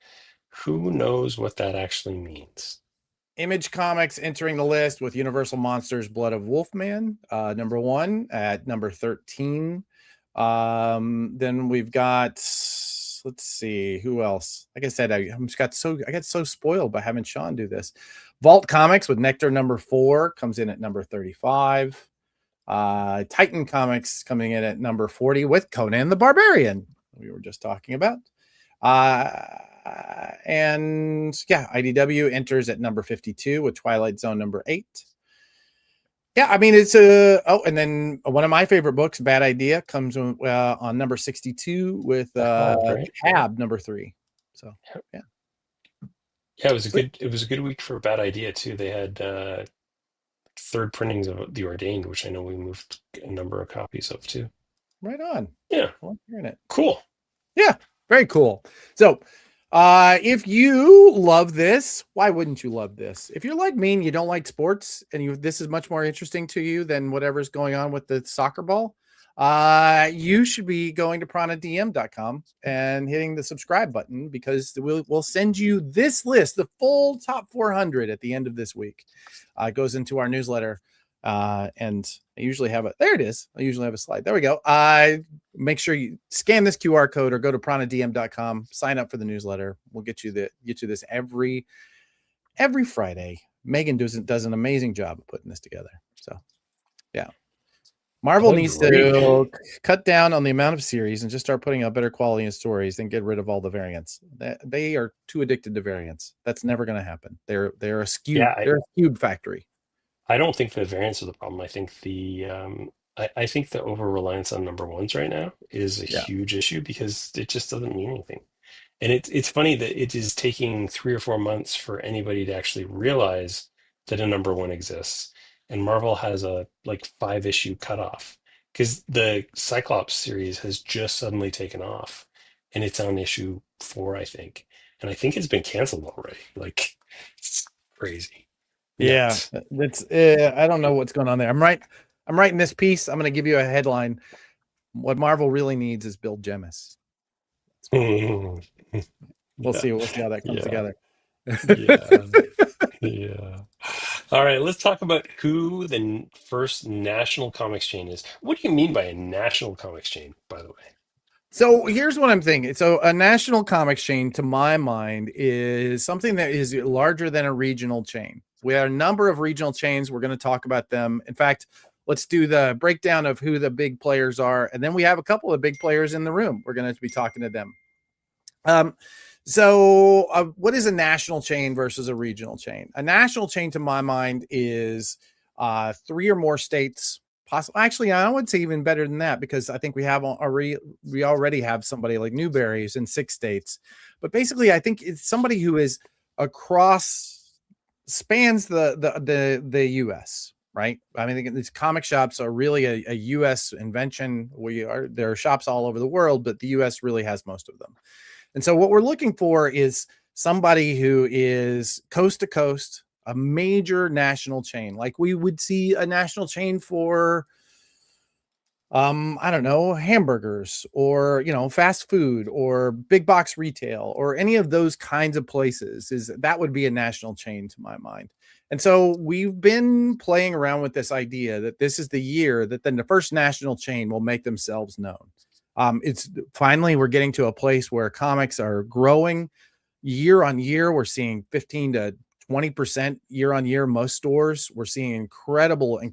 who knows what that actually means? Image Comics entering the list with Universal Monsters Blood of Wolfman, number 1 at number 13. Then we've got else? Let's see who else. Like I said, I got so spoiled by having Sean do this. Vault Comics with Nectar number 4 comes in at number 35. Titan Comics coming in at number 40 with Conan the Barbarian, we were just talking about. And yeah, IDW enters at number 52 with Twilight Zone number 8. Yeah, I mean, it's and then one of my favorite books, Bad Idea, comes on number 62 with Tab number 3. So yeah. Yeah, it was a good week for Bad Idea too. They had third printings of The Ordained, which I know we moved a number of copies of too. Right on. Yeah. I love hearing it. Cool. Yeah, very cool. So if you love this, why wouldn't you love this? If you're like me and you don't like sports and this is much more interesting to you than whatever's going on with the soccer ball, you should be going to pranadm.com and hitting the subscribe button, because we'll send you this list, the full top 400 at the end of this week. It goes into our newsletter. And I usually have it. There it is. I usually have a slide. There we go. Make sure you scan this QR code or go to pranadm.com, sign up for the newsletter. We'll get you this every Friday. Megan does an amazing job of putting this together. So yeah. Marvel needs to cut down on the amount of series and just start putting out better quality in stories and get rid of all the variants. They are too addicted to variants. That's never going to happen. They're a skewed, they're a skewed factory. I don't think the variants are the problem. I think I think the over reliance on number ones right now is a huge issue, because it just doesn't mean anything. And it's funny that it is taking 3 or 4 months for anybody to actually realize that a number one exists. And Marvel has a 5-issue cutoff, because the Cyclops series has just suddenly taken off, and it's on issue 4, I think. And I think it's been canceled already. It's crazy. Yeah, that's I don't know what's going on there. I'm writing this piece. I'm going to give you a headline. What Marvel really needs is Bill Jemas. We'll see. We'll see how that comes together. Yeah. All right, let's talk about who the first national comics chain is. What do you mean by a national comics chain, by the way? So here's what I'm thinking. So a national comics chain, to my mind, is something that is larger than a regional chain. We have a number of regional chains. We're going to talk about them. In fact, let's do the breakdown of who the big players are. And then we have a couple of big players in the room. We're going to be talking to them. So what is a national chain versus a regional chain? A national chain, to my mind, is 3 or more states. Possible. Actually, I would say even better than that, because I think we already have somebody like Newberry's in 6 states. But basically, I think it's somebody who is spans the U.S. Right? I mean, these comic shops are really a U.S. invention. There are shops all over the world, but the U.S. really has most of them. And so what we're looking for is somebody who is coast to coast, a major national chain. Like we would see a national chain for, I don't know, hamburgers, or, fast food, or big box retail, or any of those kinds of places. That would be a national chain to my mind. And so we've been playing around with this idea that this is the year that then the first national chain will make themselves known. It's finally, we're getting to a place where comics are growing year on year. We're seeing 15 to 20% year on year. Most stores, we're seeing incredible. We're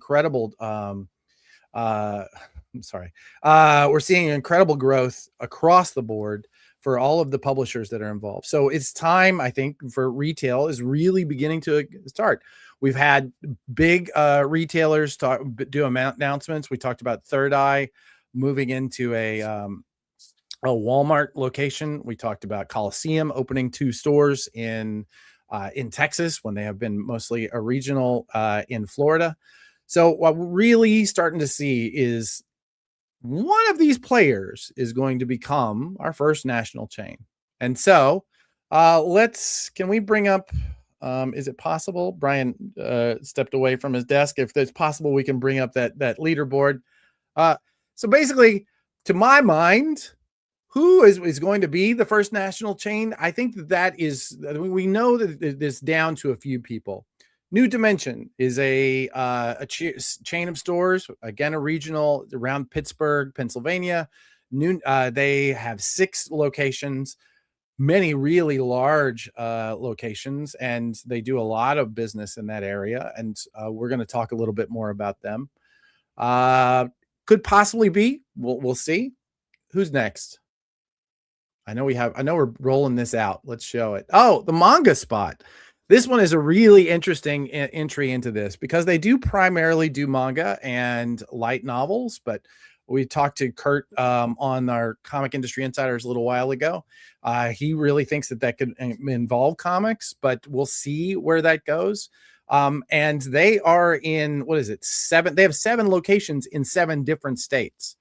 seeing incredible growth across the board for all of the publishers that are involved. So it's time, I think, for retail is really beginning to start. We've had big retailers do announcements. We talked about Third Eye moving into a Walmart location. We talked about Coliseum opening 2 stores in Texas, when they have been mostly a regional in Florida. So what we're really starting to see is one of these players is going to become our first national chain. And so can we bring up, is it possible? Brian stepped away from his desk. If it's possible, we can bring up that leaderboard. So basically, to my mind, who is going to be the first national chain? I think that is, we know that it's down to a few people. New Dimension is a chain of stores, again, a regional around Pittsburgh, Pennsylvania. They have 6 locations, many really large locations, and they do a lot of business in that area. And we're going to talk a little bit more about them. Could possibly be. We'll see. Who's next? I know we're rolling this out. Let's show it. Oh, the manga spot. This one is a really interesting entry into this because they do primarily do manga and light novels, but we talked to Kurt on our Comic Industry Insiders a little while ago. He really thinks that could involve comics, but we'll see where that goes. And they are in, 7? They have 7 locations in 7 different states.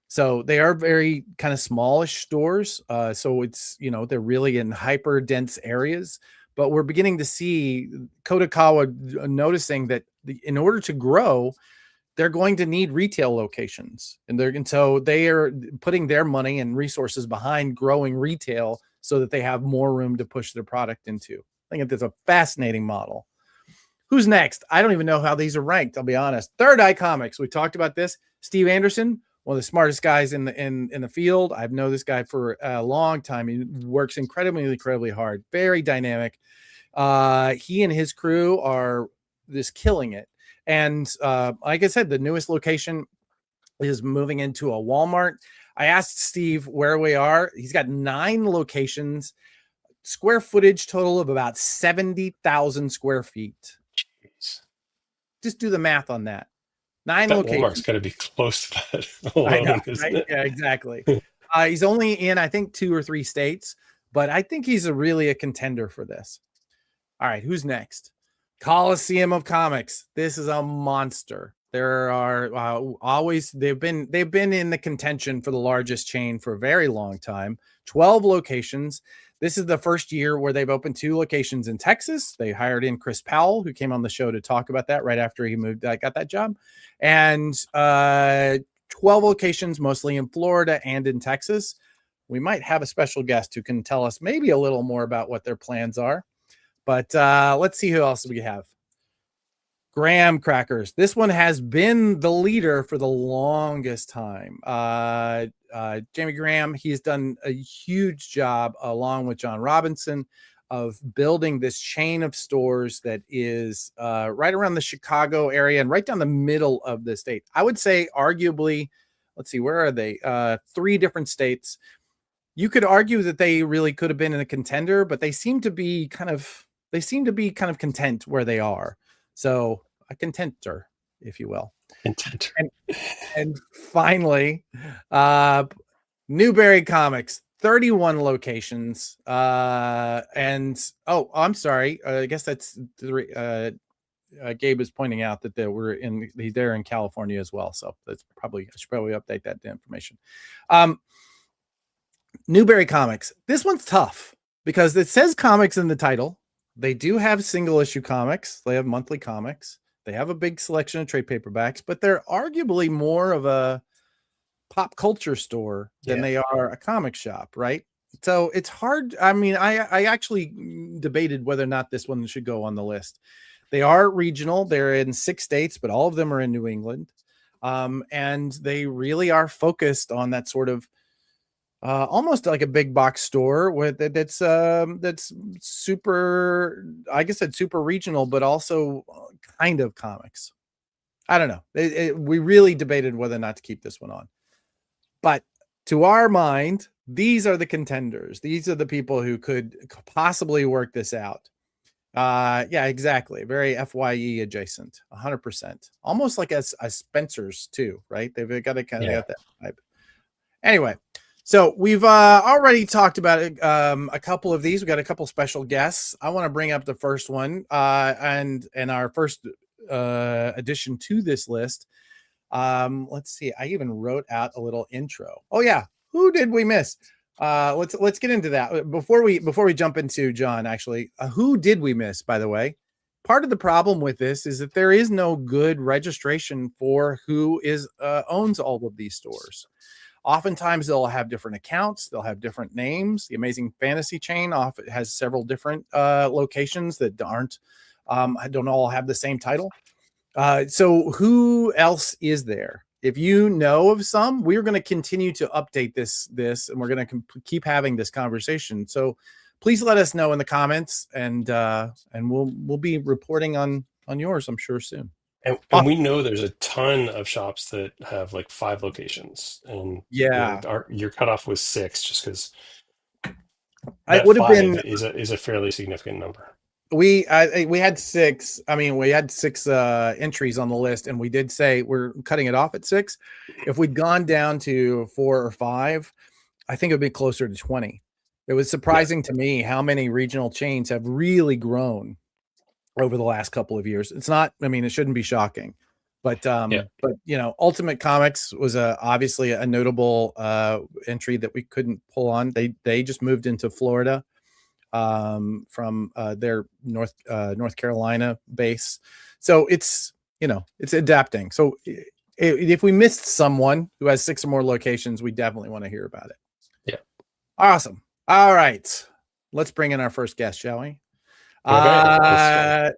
So they are very kind of smallish stores. So it's, they're really in hyper dense areas. But we're beginning to see Kodakawa noticing that in order to grow, they're going to need retail locations. And so they are putting their money and resources behind growing retail so that they have more room to push their product into. I think that's a fascinating model. Who's next? I don't even know how these are ranked, I'll be honest. Third Eye Comics. We talked about this. Steve Anderson, one of the smartest guys in the field. I've known this guy for a long time. He works incredibly hard, very dynamic. He and his crew are just killing it. And like I said, the newest location is moving into a Walmart. I asked Steve where we are. He's got 9 locations, square footage total of about 70,000 square feet. Jeez. Just do the math on that. 9 that locations. Walmart's got to be close to that alone, I know, isn't right? it? Yeah, exactly. He's only in, I think, 2 or 3 states, but I think he's really a contender for this. All right, who's next? Coliseum of Comics. This is a monster. There are always they've been in the contention for the largest chain for a very long time. 12 locations. This is the first year where they've opened 2 locations in Texas. They hired in Chris Powell, who came on the show to talk about that right after he got that job. And 12 locations, mostly in Florida and in Texas. We might have a special guest who can tell us maybe a little more about what their plans are. But let's see who else we have. Graham Crackers. This one has been the leader for the longest time. Jamie Graham, he's done a huge job along with John Robinson of building this chain of stores that is right around the Chicago area and right down the middle of the state. I would say arguably, let's see, where are they? 3 different states. You could argue that they really could have been in a contender, but they seem to be kind of content where they are. So a contenter, if you will. Contenter. And finally, Newberry Comics, 31 locations. I'm sorry. I guess that's 3. Gabe is pointing out that he's there in California as well. So I should probably update that information. Newberry Comics. This one's tough because it says comics in the title. They do have single issue comics. They have monthly comics. They have a big selection of trade paperbacks, but they're arguably more of a pop culture store than they are a comic shop, right? So it's hard. I mean, I actually debated whether or not this one should go on the list. They are regional. They're in 6 states, but all of them are in New England. And they really are focused on that sort of almost like a big box store that's super, I guess it's super regional, but also kind of comics. I don't know. We really debated whether or not to keep this one on. But to our mind, these are the contenders. These are the people who could possibly work this out. Yeah, exactly. Very FYE adjacent, 100%. Almost like a Spencer's too, right? They've got to kind of get that vibe. Anyway, so we've already talked about a couple of these. We got a couple special guests. I want to bring up the first one and our first addition to this list. Let's see. I even wrote out a little intro. Oh yeah, who did we miss? Let's get into that before we jump into John. Actually, who did we miss? By the way, part of the problem with this is that there is no good registration for who owns all of these stores. Oftentimes they'll have different accounts. They'll have different names. The Amazing Fantasy chain often has several different locations that don't all have the same title. So who else is there? if you know of some, we're going to continue to update this, and we're going to keep having this conversation. So please let us know in the comments, and we'll be reporting on yours, I'm sure, soon. And we know there's a ton of shops that have like 5 locations, and yeah, your cutoff was 6, just because it would have 5 been is a fairly significant number. we had 6. I mean, we had 6 entries on the list, and we did say we're cutting it off at 6. If we'd gone down to 4 or 5, I think it would be closer to 20. It was surprising to me how many regional chains have really grown over the last couple of years. It's not, I mean, it shouldn't be shocking, but Ultimate Comics was obviously a notable entry that we couldn't pull on. They just moved into Florida from their North Carolina base. So it's adapting. So if we missed someone who has 6 or more locations, we definitely want to hear about it. Yeah. Awesome. All right. Let's bring in our first guest, shall we? Okay,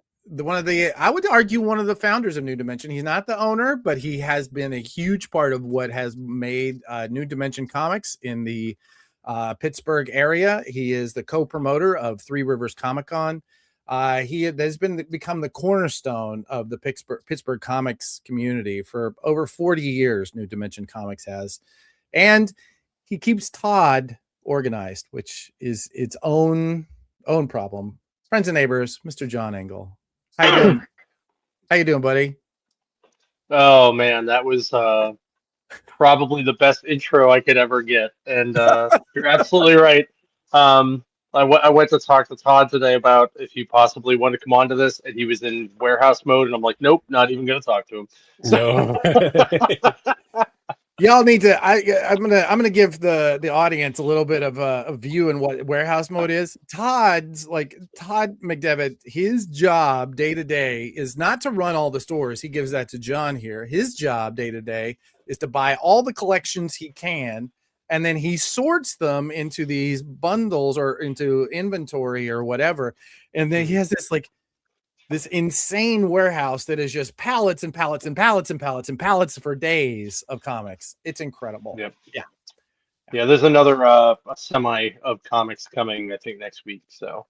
I would argue one of the founders of New Dimension. He's not the owner, but he has been a huge part of what has made New Dimension Comics in the Pittsburgh area. He is the co-promoter of Three Rivers Comic Con. He has become the cornerstone of the Pittsburgh comics community for over 40 years. New Dimension Comics has, and he keeps Todd organized, which is its own problem. Friends and neighbors, Mr. John Engel. How you doing? How you doing, buddy? Oh man, that was probably the best intro I could ever get, and you're absolutely right. I went to talk to Todd today about if he possibly wanted to come on to this, and he was in warehouse mode, and I'm like, nope, not even going to talk to him. No. Y'all need to. I'm gonna give the audience a little bit of a view in what warehouse mode is. Todd McDevitt, his job day to day is not to run all the stores. He gives that to John here. His job day to day is to buy all the collections he can, and then he sorts them into these bundles or into inventory or whatever. And then he has this insane warehouse that is just pallets and pallets and pallets and pallets and pallets for days of comics. It's incredible. Yep. Yeah. There's another semi of comics coming, I think, next week. So,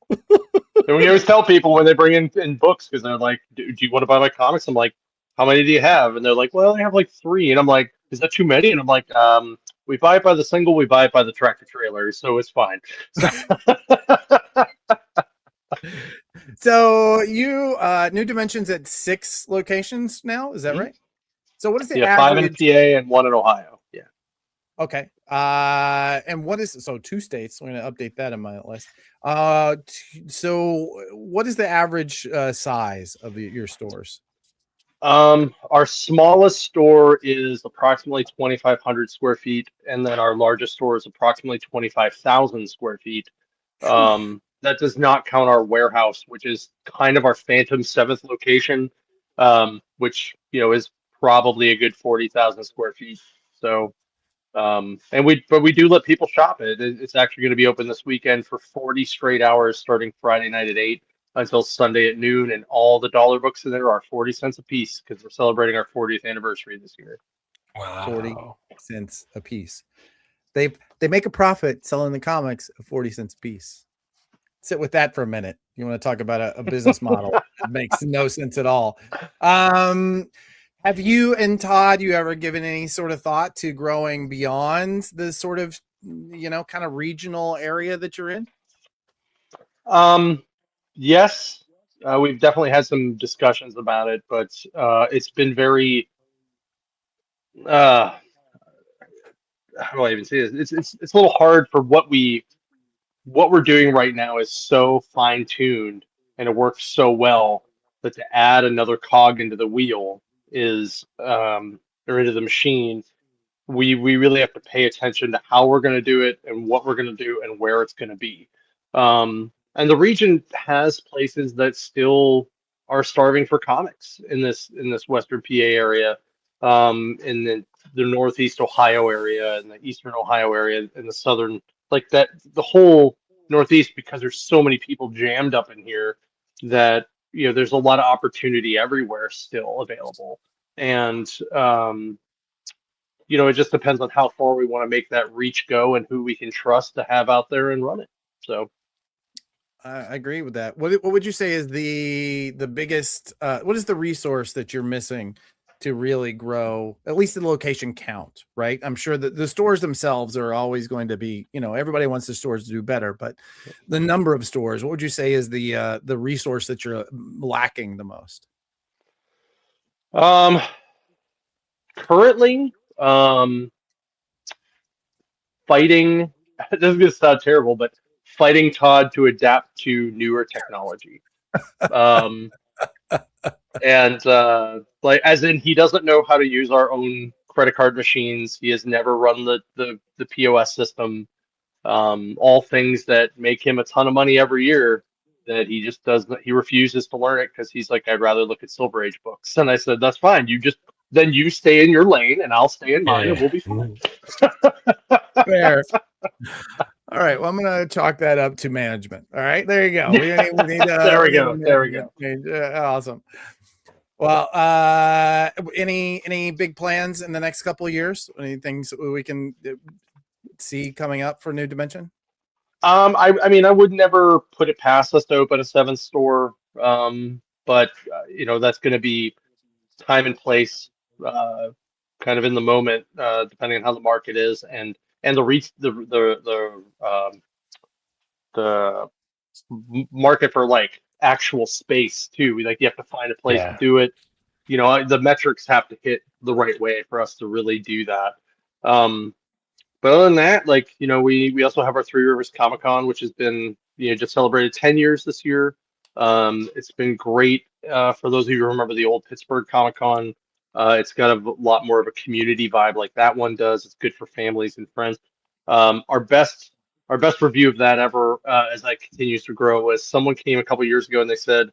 and we always tell people when they bring in books, because they're like, do you want to buy my comics? I'm like, how many do you have? And they're like, well, I have like 3. And I'm like, is that too many? And I'm like, we buy it by the single, we buy it by the tractor trailer, so it's fine. So you New Dimensions at 6 locations now, is that right? So what is the five average? in PA and 1 in Ohio. Yeah. Okay. And what is 2 states? I'm going to update that in my list. So what is the average size of your stores? Our smallest store is approximately 2,500 square feet, and then our largest store is approximately 25,000 square feet. That does not count our warehouse, which is kind of our phantom 7th location, which is probably a good 40,000 square feet. So, but we do let people shop it. It's actually going to be open this weekend for 40 straight hours, starting Friday night at 8 until Sunday at noon, and all the dollar books in there are 40 cents a piece because we're celebrating our 40th anniversary this year. Wow. 40 cents a piece. They make a profit selling the comics at 40 cents a piece. Sit with that for a minute. You want to talk about a business model that makes no sense at all. Have you and Todd, you ever given any sort of thought to growing beyond the sort of, kind of regional area that you're in? Yes, we've definitely had some discussions about it, but it's been very, how do I even say this? It's a little hard for what we're doing right now is so fine tuned and it works so well that to add another cog into the wheel is or into the machine, we really have to pay attention to how we're going to do it and what we're going to do and where it's going to be. And the region has places that still are starving for comics in this Western PA area, in the Northeast Ohio area and the Eastern Ohio area and the Southern, like that, the whole Northeast, because there's so many people jammed up in here that there's a lot of opportunity everywhere still available. And you know, it just depends on how far we want to make that reach go and who we can trust to have out there and run it. So I agree with that. What would you say is the biggest? What is the resource that you're missing to really grow? At least the location count, right? I'm sure that the stores themselves are always going to be. You know, everybody wants the stores to do better, but the number of stores. What would you say is the resource that you're lacking the most? Currently, fighting. This is gonna sound terrible, but fighting Todd to adapt to newer technology. Um, and like, as in, he doesn't know how to use our own credit card machines. He has never run the POS system. All things that make him a ton of money every year that he just doesn't. He refuses to learn it because he's like, I'd rather look at Silver Age books. And I said, that's fine. Then you stay in your lane, and I'll stay in mine, and we'll be fine. Fair. All right. Well, I'm going to chalk that up to management. All right. There you go. We need there we go. There we go. Awesome. Well, any big plans in the next couple of years? Any things we can see coming up for New Dimension? I mean, I would never put it past us to open a 7th store. But you know, that's going to be time and place, kind of in the moment, depending on how the market is and the reach the market for like actual space too. Like you have to find a place to do it. You know, the metrics have to hit the right way for us to really do that. But other than that, like, you know, we also have our Three Rivers Comic Con, which has been, you know, just celebrated 10 years this year. It's been great. For those of you who remember the old Pittsburgh Comic Con, it's got a lot more of a community vibe like that one does. It's good for families and friends. Our best review of that ever, as that continues to grow, was someone came a couple years ago and they said,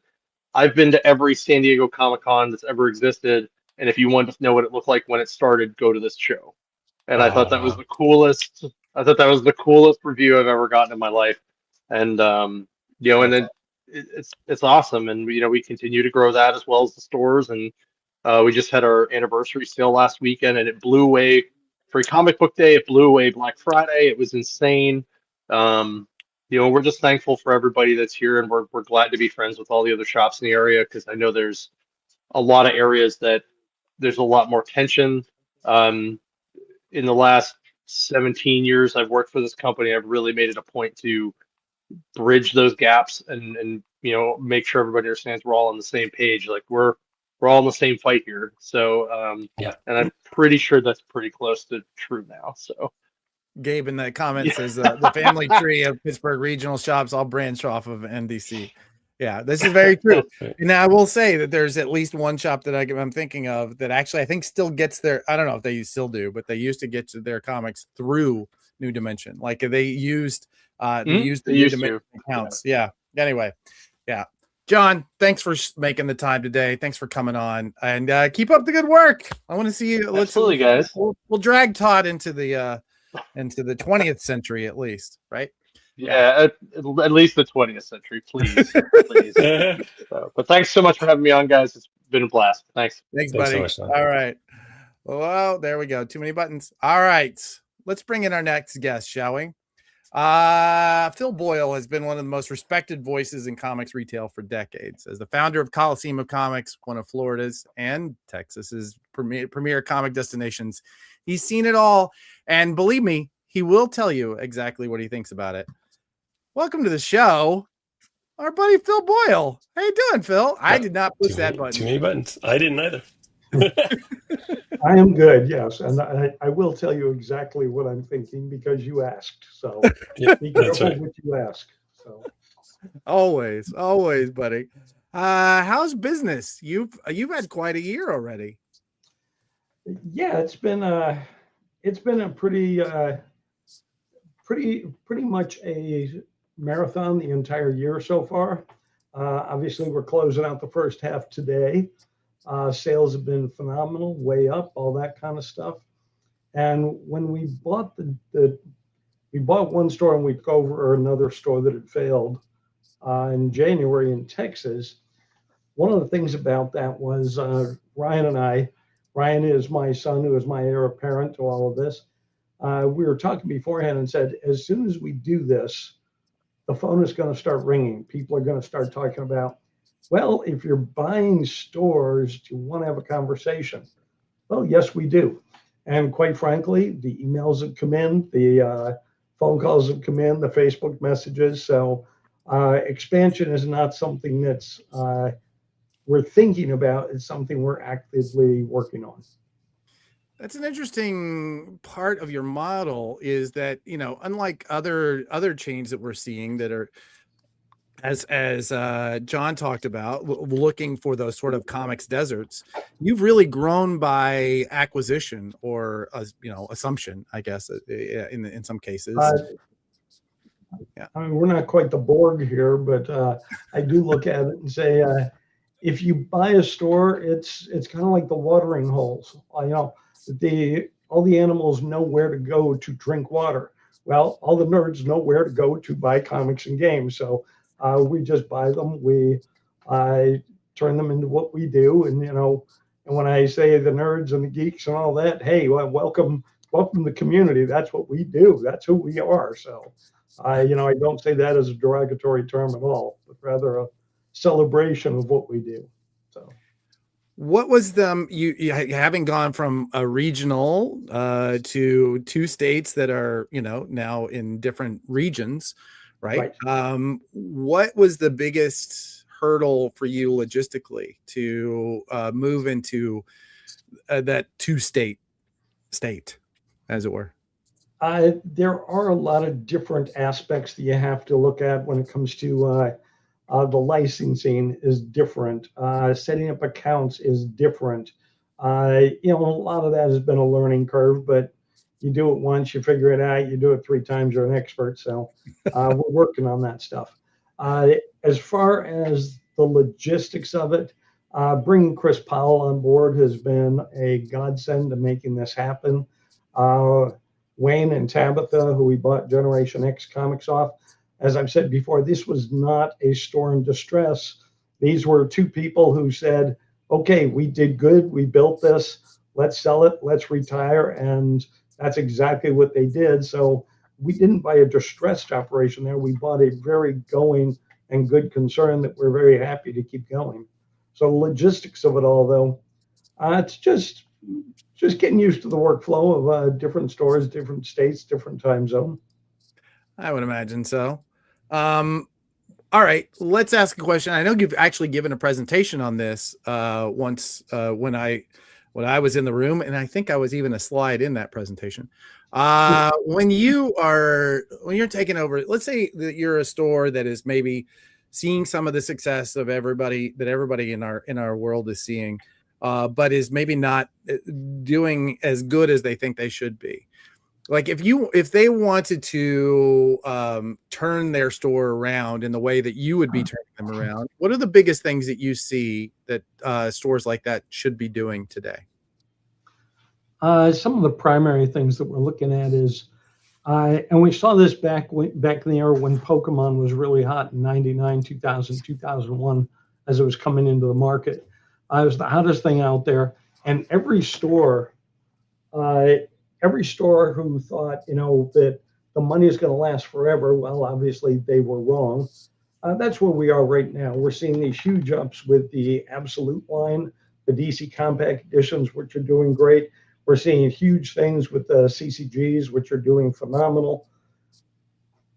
I've been to every San Diego Comic Con that's ever existed, and if you want to know what it looked like when it started, go to this show. And I thought that was the coolest. I thought that was the coolest review I've ever gotten in my life. And you know, and then it's awesome. And you know, we continue to grow that as well as the stores. And we just had our anniversary sale last weekend, and it blew away Free Comic Book Day. It blew away Black Friday. It was insane. You know, we're just thankful for everybody that's here, and we're glad to be friends with all the other shops in the area, because I know there's a lot of areas that there's a lot more tension. In the last 17 years I've worked for this company, I've really made it a point to bridge those gaps and you know, make sure everybody understands we're all on the same page. Like we're all in the same fight here. So and I'm pretty sure that's pretty close to true now. So Gabe in the comments says the family tree of Pittsburgh regional shops all branch off of NDC. Yeah, this is very true. And I will say that there's at least one shop that I'm thinking of that actually I think still gets their, I don't know if they still do, but they used to get to their comics through New Dimension. Like they used the New Dimension accounts. Yeah. Anyway, yeah. John, thanks for making the time today. Thanks for coming on, and keep up the good work. I want to see you. Absolutely, guys. We'll drag Todd into the 20th century at least, right? Yeah, at least the 20th century, please. Please. But thanks so much for having me on, guys. It's been a blast. Thanks. Thanks, buddy. So much, all right. Well, there we go. Too many buttons. All right. Let's bring in our next guest, shall we? Phil Boyle has been one of the most respected voices in comics retail for decades. As the founder of Coliseum of Comics, one of Florida's and Texas's premier comic destinations, he's seen it all. And believe me, he will tell you exactly what he thinks about it. Welcome to the show, our buddy Phil Boyle. How you doing, Phil? I did not push that button. Too many buttons. I didn't either. I am good, yes. And I will tell you exactly what I'm thinking because you asked. So be careful what you ask. So always, buddy. How's business? You've had quite a year already. Yeah, it's been a pretty much a marathon the entire year so far. Obviously, we're closing out the first half today. Sales have been phenomenal, way up, all that kind of stuff. And when we bought we bought one store and we took over another store that had failed in January in Texas. One of the things about that was Ryan and I Ryan is my son, who is my heir apparent to all of this. We were talking beforehand and said, as soon as we do this, the phone is going to start ringing. People are going to start talking about, well, if you're buying stores, do you want to have a conversation? Well, yes, we do. And quite frankly, the emails have come in, the phone calls have come in, the Facebook messages. So expansion is not something that's we're thinking about. It's something we're actively working on. That's an interesting part of your model, is that, you know, unlike other chains that we're seeing that are, as John talked about, looking for those sort of comics deserts, you've really grown by acquisition or you know, assumption, I guess, in some cases. Yeah. I mean, we're not quite the Borg here, but I do look at it and say, if you buy a store, it's kind of like the watering holes. You know, all the animals know where to go to drink water. Well, all the nerds know where to go to buy comics and games. So we just buy them. We turn them into what we do. And, you know, and when I say the nerds and the geeks and all that, hey, well, welcome to the community. That's what we do. That's who we are. So, you know, I don't say that as a derogatory term at all, but rather a celebration of what we do. So. What was you having gone from a regional to 2 states that are, you know, now in different regions, right? What was the biggest hurdle for you logistically to move into that 2 state, as it were? There are a lot of different aspects that you have to look at when it comes to the licensing is different. Setting up accounts is different. You know, a lot of that has been a learning curve, but you do it once, you figure it out. You do it 3 times, you're an expert. So we're working on that stuff. As far as the logistics of it, bringing Chris Powell on board has been a godsend to making this happen. Wayne and Tabitha, who we bought Generation X comics off, as I've said before, this was not a store in distress. These were 2 people who said, okay, we did good. We built this. Let's sell it. Let's retire. And that's exactly what they did. So we didn't buy a distressed operation there. We bought a very going and good concern that we're very happy to keep going. So logistics of it all, though, it's just getting used to the workflow of different stores, different states, different time zone. I would imagine so. All right, let's ask a question. I know you've actually given a presentation on this once when I was in the room, and I think I was even a slide in that presentation. When you're taking over, let's say that you're a store that is maybe seeing some of the success of everybody in our world is seeing, but is maybe not doing as good as they think they should be. Like if they wanted to turn their store around in the way that you would be turning them around, what are the biggest things that you see that stores like that should be doing today? Some of the primary things that we're looking at is, and we saw this back in the era when Pokemon was really hot in 99, 2000, 2001, as it was coming into the market. It was the hottest thing out there. And every store who thought, you know, that the money is going to last forever, well, obviously they were wrong. That's where we are right now. We're seeing these huge ups with the Absolute line, the DC Compact Editions, which are doing great. We're seeing huge things with the CCGs, which are doing phenomenal.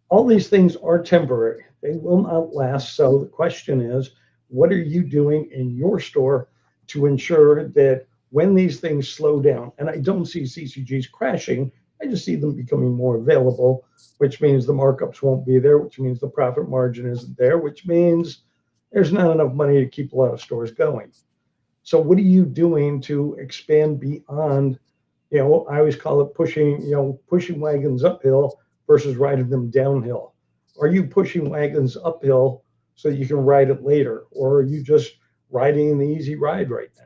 All these things are temporary. They will not last. So the question is, what are you doing in your store to ensure that when these things slow down, and I don't see CCGs crashing, I just see them becoming more available, which means the markups won't be there, which means the profit margin isn't there, which means there's not enough money to keep a lot of stores going. So what are you doing to expand beyond, you know, I always call it pushing wagons uphill versus riding them downhill. Are you pushing wagons uphill so you can ride it later? Or are you just riding the easy ride right now?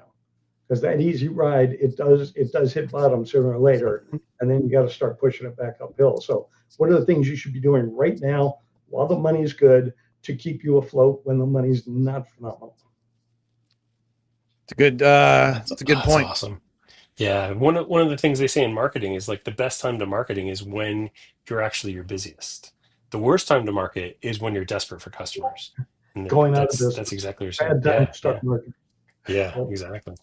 Because that easy ride, it does hit bottom sooner or later, and then you got to start pushing it back uphill. So what are the things you should be doing right now while the money's good to keep you afloat when the money's not phenomenal? It's a good point. Awesome. Yeah, one of the things they say in marketing is like the best time to marketing is when you're actually your busiest. The worst time to market is when you're desperate for customers. And Going out of that's business. exactly what you're saying. Bad time Yeah, to start marketing. yeah, Yep. exactly.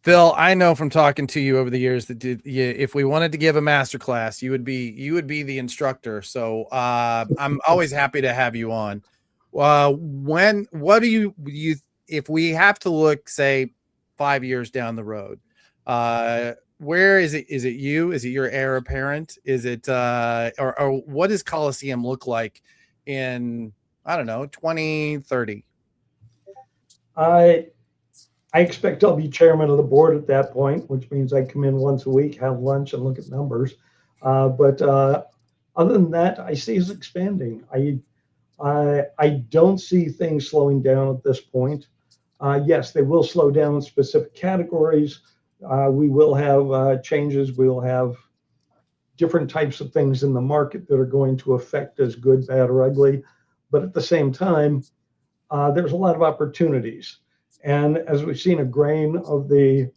Phil, I know from talking to you over the years that if we wanted to give a master class, you would be the instructor. So I'm always happy to have you on. What do you if we have to look, say, 5 years down the road, where is it? Is it you? Is it your heir apparent? Is it or what does Coliseum look like in, I don't know, 2030? I expect I'll be chairman of the board at that point, which means I come in once a week, have lunch, and look at numbers. But other than that, I see us expanding. I don't see things slowing down at this point. Yes, they will slow down in specific categories. We will have changes. We will have different types of things in the market that are going to affect us, good, bad, or ugly. But at the same time, there's a lot of opportunities. And as we've seen a grain of the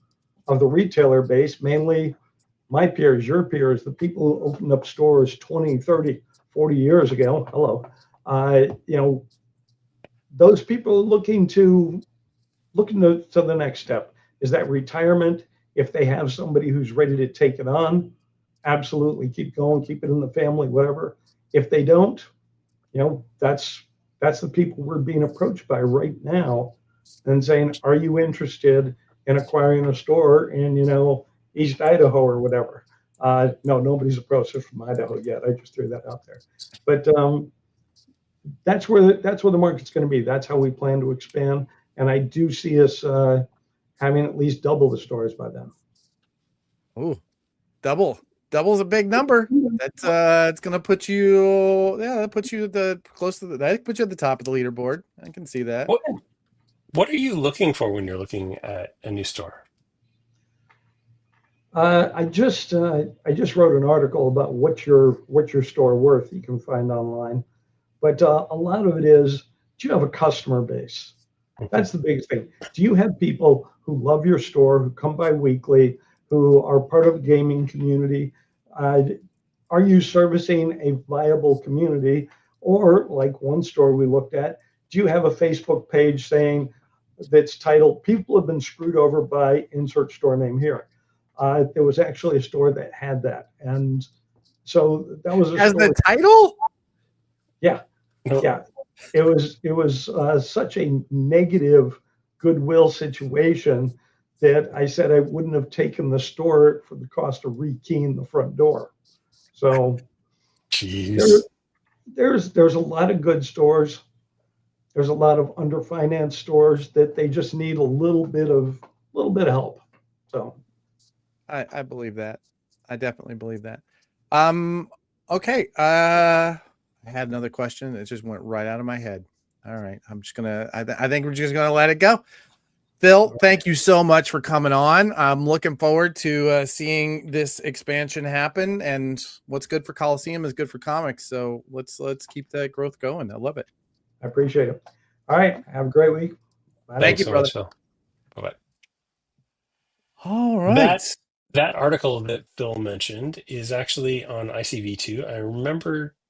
retailer base, mainly my peers, your peers, the people who opened up stores 20, 30, 40 years ago, those people are looking to the next step. Is that retirement? If they have somebody who's ready to take it on, absolutely keep going, keep it in the family, whatever. If they don't, that's the people we're being approached by right now and saying, are you interested in acquiring a store in, East Idaho or whatever? No, nobody's approached us from Idaho yet. I just threw that out there. But that's where the market's going to be. That's how we plan to expand. And I do see us having at least double the stores by then. Oh, double's a big number. That's it's gonna put you, that puts you that puts you at the top of the leaderboard. I can see that. What are you looking for when you're looking at a new store? I just wrote an article about what's your store worth. You can find online, but a lot of it is, do you have a customer base? That's the biggest thing. Do you have people who love your store, who come by weekly, who are part of a gaming community? Are you servicing a viable community? Or like one store we looked at, do you have a Facebook page saying that's titled "People have been screwed over by insert store name here"? There was actually a store that had that, and so that was as the title. Yeah, yeah. It was such a negative goodwill situation that I said I wouldn't have taken the store for the cost of rekeying the front door. So Jeez. There's a lot of good stores. There's a lot of underfinanced stores that they just need a little bit of help. So I believe that. I definitely believe that. Okay. I had another question. It just went right out of my head. All right. I think we're just gonna let it go. Phil, thank you so much for coming on. I'm looking forward to seeing this expansion happen, and what's good for Coliseum is good for comics. So let's keep that growth going. I love it. I appreciate it. All right. Have a great week. Bye. Thank you, so brother. much, Phil. Bye-bye. All right. That article that Phil mentioned is actually on ICV2. I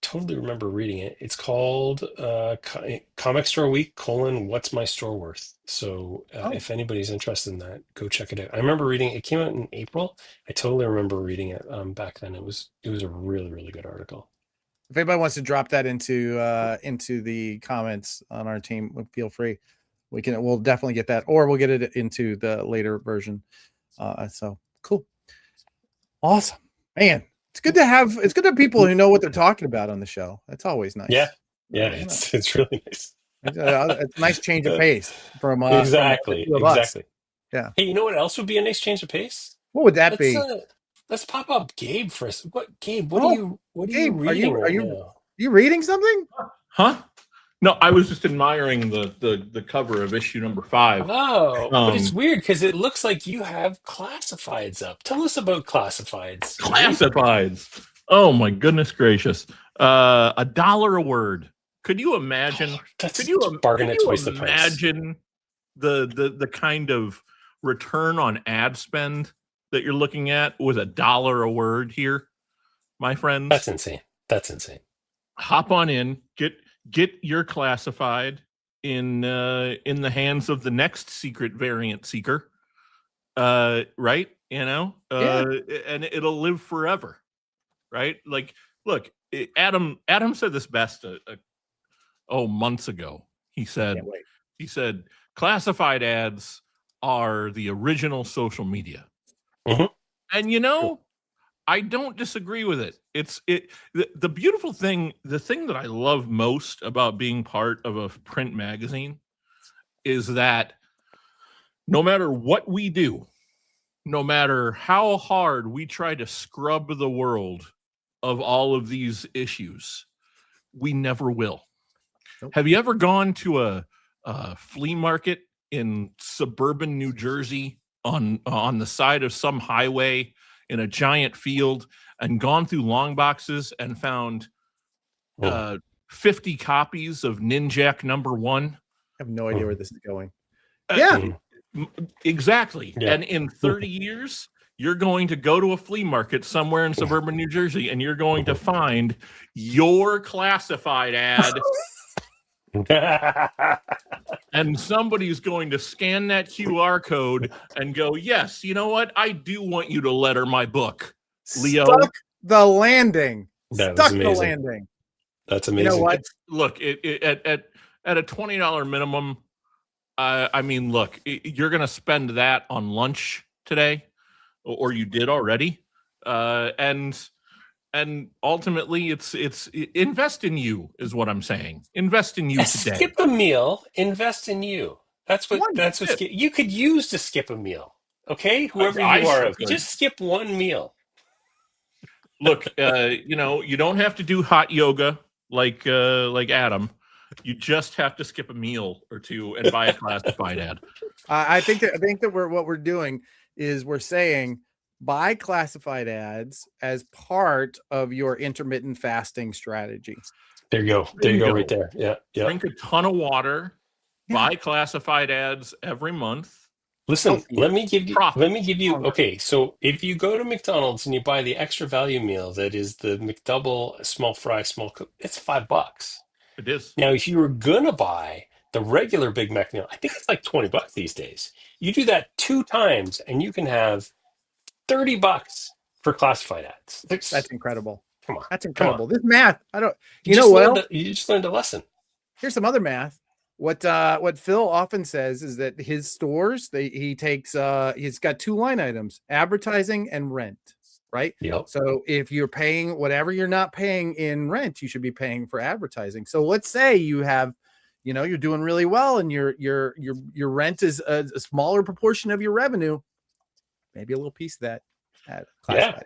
totally remember reading it. It's called Comic Store Week: What's My Store Worth? So if anybody's interested in that, go check it out. I remember reading it. It came out in April. I totally remember reading it back then. It was a really, really good article. If anybody wants to drop that into the comments on our team, feel free. We'll definitely get that, or we'll get it into the later version. So cool. Awesome, man. It's good to have people who know what they're talking about on the show. That's always nice. Yeah. It's really nice. It's a nice change of pace from exactly. us. Yeah. Hey, you know what else would be a nice change of pace? What would that be? Let's pop up Gabe for us. Gabe, what are you reading right now? Are you reading something? Huh? No, I was just admiring the cover of issue number 5. Oh, but it's weird because it looks like you have classifieds up. Tell us about classifieds. Classifieds. Oh my goodness gracious! $1 a word. Could you imagine? Could you imagine the kind of return on ad spend that you're looking at with $1 a word here, my friends. That's insane. That's insane. Hop on in, get your classified in the hands of the next secret variant seeker. Right? And it'll live forever. Right? Like, look, Adam said this best months ago. He said classified ads are the original social media. Mhm. And I don't disagree with it. The beautiful thing, the thing that I love most about being part of a print magazine is that no matter what we do, no matter how hard we try to scrub the world of all of these issues, we never will. Nope. Have you ever gone to a flea market in suburban New Jersey on the side of some highway in a giant field and gone through long boxes and found 50 copies of Ninjak #1? I have no idea where this is going. Exactly. Yeah. And in 30 years, you're going to go to a flea market somewhere in suburban New Jersey and you're going to find your classified ad. And somebody's going to scan that QR code and go, yes, you know what? I do want you to letter my book, Leo. Stuck the landing. That Stuck was the amazing. landing. That's amazing. You know what? Look, at a $20 minimum, I mean, look, you're going to spend that on lunch today, or you did already, and ultimately, it's invest in you is what I'm saying. Invest in you today. Skip a meal, invest in you. That's what you could use to skip a meal. Okay, whoever you are, just skip one meal. Look, you don't have to do hot yoga like Adam. You just have to skip a meal or two and buy a classified ad. I think that what we're doing is we're saying buy classified ads as part of your intermittent fasting strategy. There you go. There you go. Right there. Yeah. Drink a ton of water. Yeah. Buy classified ads every month. Listen, let me give you. Okay, so if you go to McDonald's and you buy the extra value meal that is the McDouble small fry, small cook, it's $5. It is. Now, if you were gonna buy the regular Big Mac meal, I think it's like $20 these days. You do that 2 times, and you can have $30 for classified ads. That's incredible. Come on, that's incredible. This math, I don't. You just learned a lesson. Here's some other math. What Phil often says is that his stores, he's got 2 line items: advertising and rent. Right. Yep. So if you're paying whatever you're not paying in rent, you should be paying for advertising. So let's say you have, you're doing really well and your rent is a smaller proportion of your revenue. Maybe a little piece of that. Yeah.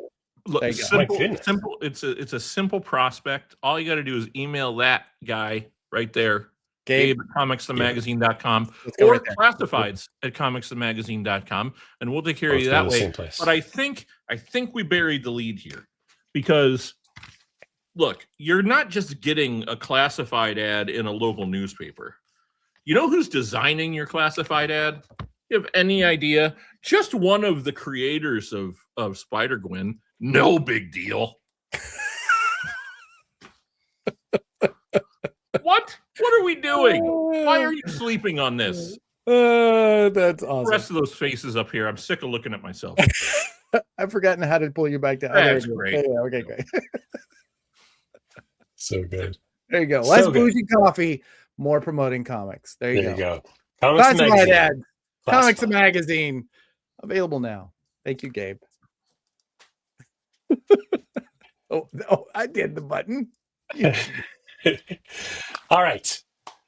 Look, simple. It's a simple prospect. All you got to do is email that guy right there, Gabe at comicsthemagazine.com or classifieds at comicsthemagazine.com, and we'll take care of you that way. But I think we buried the lead here because, look, you're not just getting a classified ad in a local newspaper. You know who's designing your classified ad? You have any idea? Just one of the creators of Spider-Gwen. No big deal. What are we doing? Why are you sleeping on this? That's awesome. The rest of those faces up here, I'm sick of looking at myself. I've forgotten how to pull you back down. That's great. Yeah, okay, great. So good. There you go. Less bougie coffee, more promoting comics. There you go. Comics Magazine. Comics Magazine. Available now. Thank you, Gabe. Oh, I did the button. All right.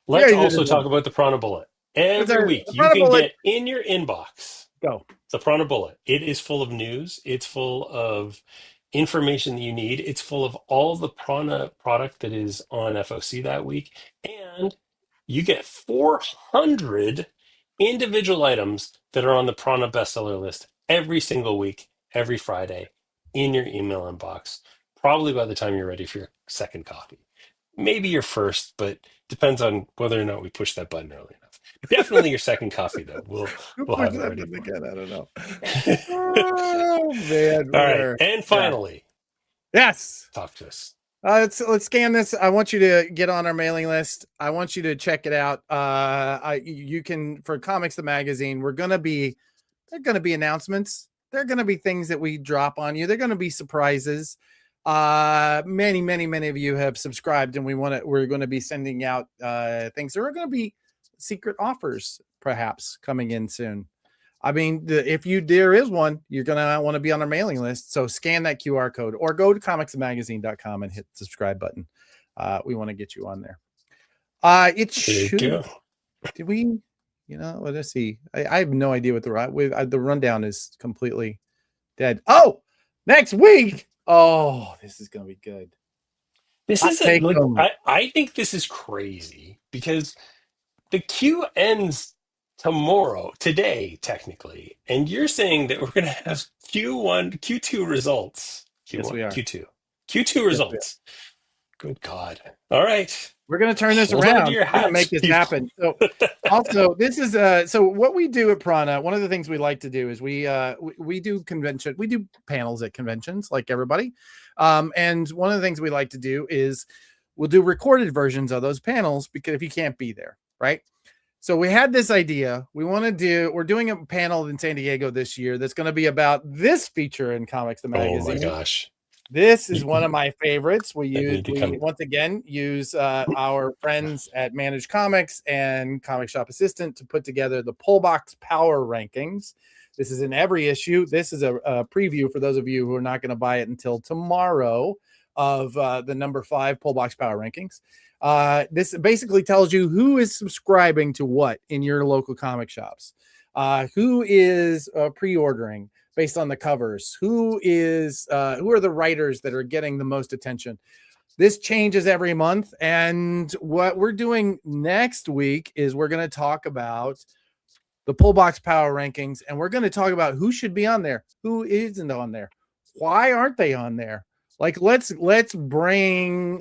Let's also talk about the Prana Bullet. Every week you can get in your inbox. Go. The Prana Bullet. It is full of news. It's full of information that you need. It's full of all the Prana product that is on FOC that week. And you get 400 individual items that are on the Prana bestseller list every single week, every Friday in your email inbox. Probably by the time you're ready for your second copy. Maybe your first, but depends on whether or not we push that button early enough. Definitely your second coffee, though. Who We'll pushed have it that ready button for again? I don't know. you. Oh man, All right, we're and yeah. finally, Yes. talk to us. Let's scan this. I want you to get on our mailing list. I want you to check it out. You can for Comics the Magazine. There are going to be announcements. There are going to be things that we drop on you. They're going to be surprises. Many of you have subscribed, and we're going to be sending out things. There are going to be secret offers, perhaps coming in soon. I mean, there is one, you're going to want to be on our mailing list. So scan that QR code or go to comicsmagazine.com and hit the subscribe button. We want to get you on there. It should, did we, let's see. I have no idea what the rundown is completely dead. Oh, next week. Oh, this is going to be good. This is I think this is crazy because the queue ends today, technically, and you're saying that we're going to have Q2 results. Yes, we are. Q2 results. Good God. All right. We're going to turn this Hold around. on to your We're going to make hats, this people. happen. So also this is so what we do at Prana, one of the things we like to do is we do panels at conventions like everybody. And one of the things we like to do is we'll do recorded versions of those panels because if you can't be there, right? So we had this idea. We're doing a panel in San Diego this year that's going to be about this feature in Comics the Magazine. Oh my gosh. This is one of my favorites. We once again use our friends at Managed Comics and Comic Shop Assistant to put together the Pullbox Power Rankings. This is in every issue. This is a preview for those of you who are not going to buy it until tomorrow of the number 5 Pullbox Power Rankings. This basically tells you who is subscribing to what in your local comic shops, who is pre-ordering based on the covers, who are the writers that are getting the most attention. This changes every month, and what we're doing next week is we're going to talk about the Pullbox Power Rankings, and we're going to talk about who should be on there, who isn't on there, why aren't they on there. Like let's bring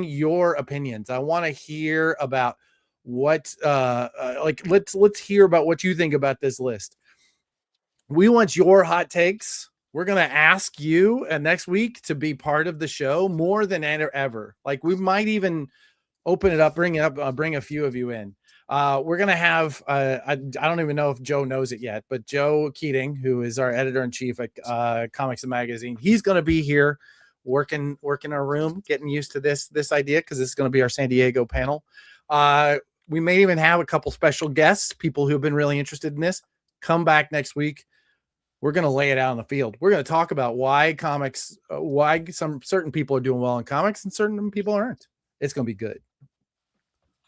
your opinions. I want to hear about what let's hear about what you think about this list. We want your hot takes. We're going to ask you next week to be part of the show more than ever. Like we might even open it up, bring a few of you in. We're going to have, I don't even know if Joe knows it yet, but Joe Keating, who is our editor-in-chief at Comics and Magazine, he's going to be here working our room, getting used to this idea because this is going to be our San Diego panel. We may even have a couple special guests, people who have been really interested in this, come back next week. We're going to lay it out on the field. We're going to talk about why some certain people are doing well in comics and certain people aren't. It's going to be good.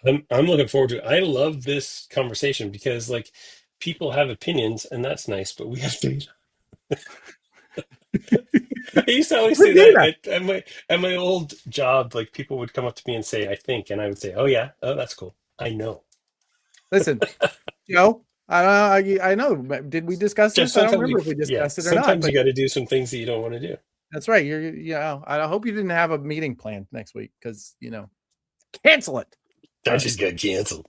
I'm looking forward to it. I love this conversation because like people have opinions and that's nice, but we have data. I used to always say that at my old job, like people would come up to me and say, I think, and I would say, oh yeah, oh, that's cool. I know. Listen, Joe, I know. Did we discuss this? I don't remember if we discussed it or not. Sometimes you got to do some things that you don't want to do. That's right. I hope you didn't have a meeting planned next week because, cancel it. I just got canceled.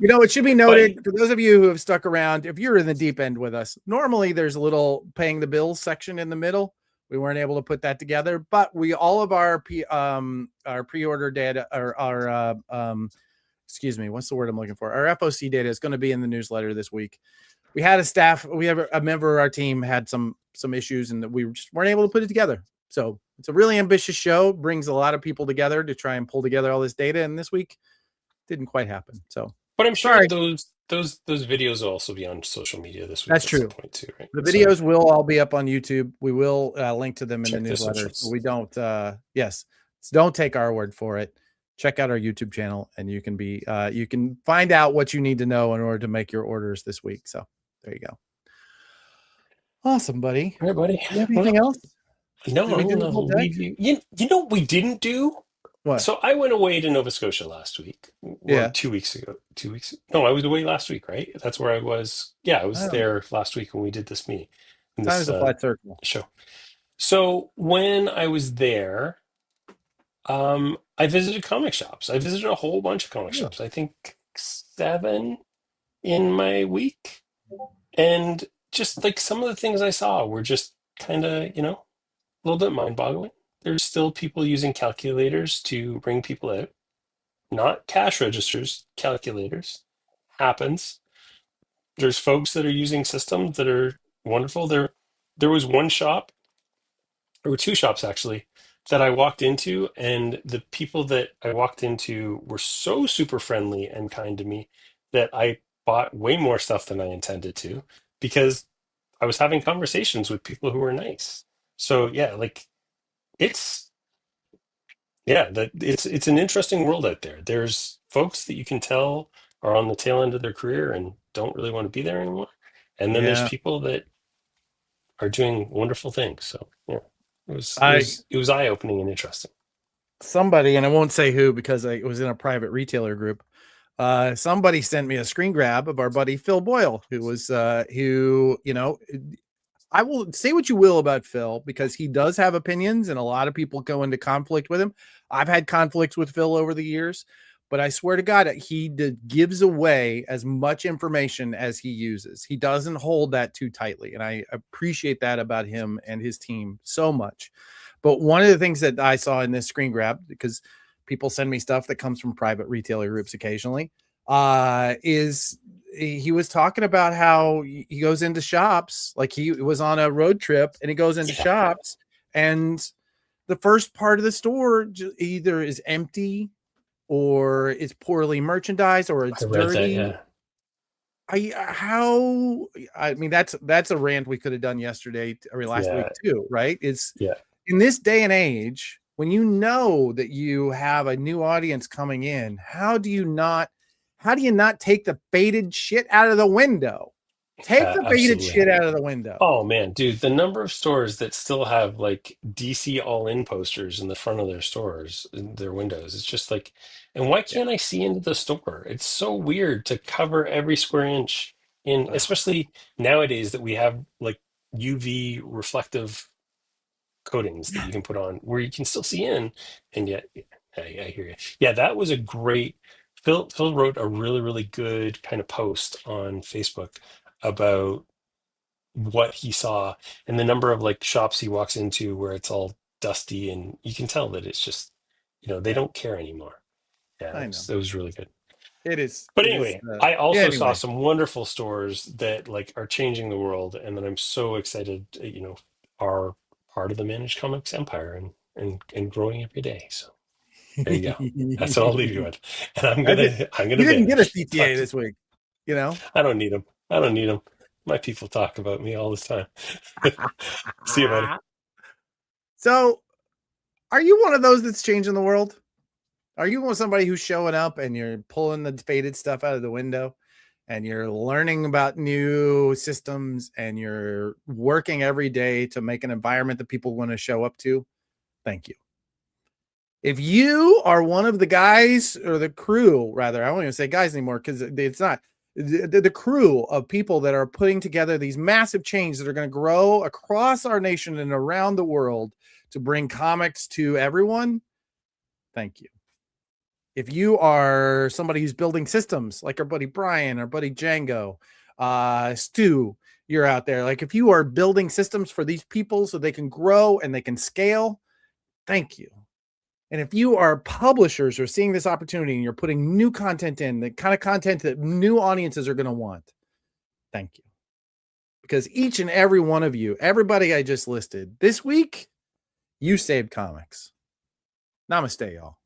It should be noted for those of you who have stuck around, if you're in the deep end with us, normally there's a little paying the bills section in the middle. We weren't able to put that together, but all of our pre-order data or our excuse me, what's the word I'm looking for? Our FOC data is going to be in the newsletter this week. We had a member of our team had some issues and that we just weren't able to put it together. So it's a really ambitious show, brings a lot of people together to try and pull together all this data. And this week didn't quite happen. So, but I'm sure those videos will also be on social media this week. That's true. Point too, right? The videos will all be up on YouTube. We will link to them in the newsletter. So we don't, don't take our word for it. Check out our YouTube channel and you can find out what you need to know in order to make your orders this week. So there you go. Awesome, buddy. All right, buddy. You have anything else? No. You know what we didn't do? What? So I went away to Nova Scotia last week. Well, 2 weeks ago. 2 weeks. No, I was away last week, right? That's where I was. Yeah, I was there last week when we did this meeting. Time's a flat circle show. So when I was there, I visited comic shops. I visited a whole bunch of comic shops. I think 7 in my week. And just like some of the things I saw were just kind of, a little bit mind-boggling. There's still people using calculators to bring people out, not cash registers, calculators. Happens. There's folks that are using systems that are wonderful. There was one shop, there were 2 shops actually, that I walked into, and the people that I walked into were so super friendly and kind to me that I bought way more stuff than I intended to because I was having conversations with people who were nice. So yeah, like it's that it's an interesting world out there. There's folks that you can tell are on the tail end of their career and don't really want to be there anymore. And then there's Yeah. people that are doing wonderful things. So yeah, I it was eye-opening and interesting. somebody, and I won't say who because it was in a private retailer group. Somebody sent me a screen grab of our buddy Phil Boyle, who was I will say what you will about Phil because he does have opinions and a lot of people go into conflict with him. I've had conflicts with Phil over the years, but I swear to God, he gives away as much information as he uses. He doesn't hold that too tightly. And I appreciate that about him and his team so much. But one of the things that I saw in this screen grab, because people send me stuff that comes from private retailer groups occasionally, is he was talking about how he goes into shops, like he was on a road trip and he goes into shops and the first part of the store either is empty or it's poorly merchandised or it's I read dirty. that, I mean, that's a rant we could have done yesterday or last week too, right? It's yeah. in this day and age when you know that you have a new audience coming in, how do you not take the baited shit out of the window? Take the baited Absolutely. shit out of the window. Oh man, dude, the number of stores that still have like DC all in posters in the front of their stores, in their windows, it's just like, and why Yeah. can't I see into the store? It's so weird to cover every square inch in, Ugh. especially nowadays that we have like UV reflective coatings that you can put on where you can still see in, and yet I hear you. Yeah, that was a great. Phil wrote a really, really good kind of post on Facebook about what he saw and the number of like shops he walks into where it's all dusty and you can tell that it's just they Yeah, don't care anymore. Yeah, I know. that was really good. It is. But It is. anyway, I Yeah. also saw Anyway, some wonderful stores that like are changing the world and that I'm so excited are part of the managed comics empire and growing every day. So there you go. That's what I'll leave you with. And I'm you gonna didn't get a vanish. CTA this week, you know. I don't need them. I don't need them. My people talk about me all the time. See you, buddy. So, are you one of those that's changing the world? Are you somebody who's showing up and you're pulling the faded stuff out of the window and you're learning about new systems and you're working every day to make an environment that people want to show up to? Thank you. If you are one of the guys or the crew, rather, I won't even say guys anymore because it's not the crew of people that are putting together these massive changes that are going to grow across our nation and around the world to bring comics to everyone. Thank you. If you are somebody who's building systems like our buddy Brian, our buddy Django, Stu, you're out there. Like if you are building systems for these people so they can grow and they can scale, thank you. And if you are publishers or seeing this opportunity and you're putting new content in, the kind of content that new audiences are going to want, thank you. Because each and every one of you, everybody I just listed this week, you saved comics. Namaste, y'all.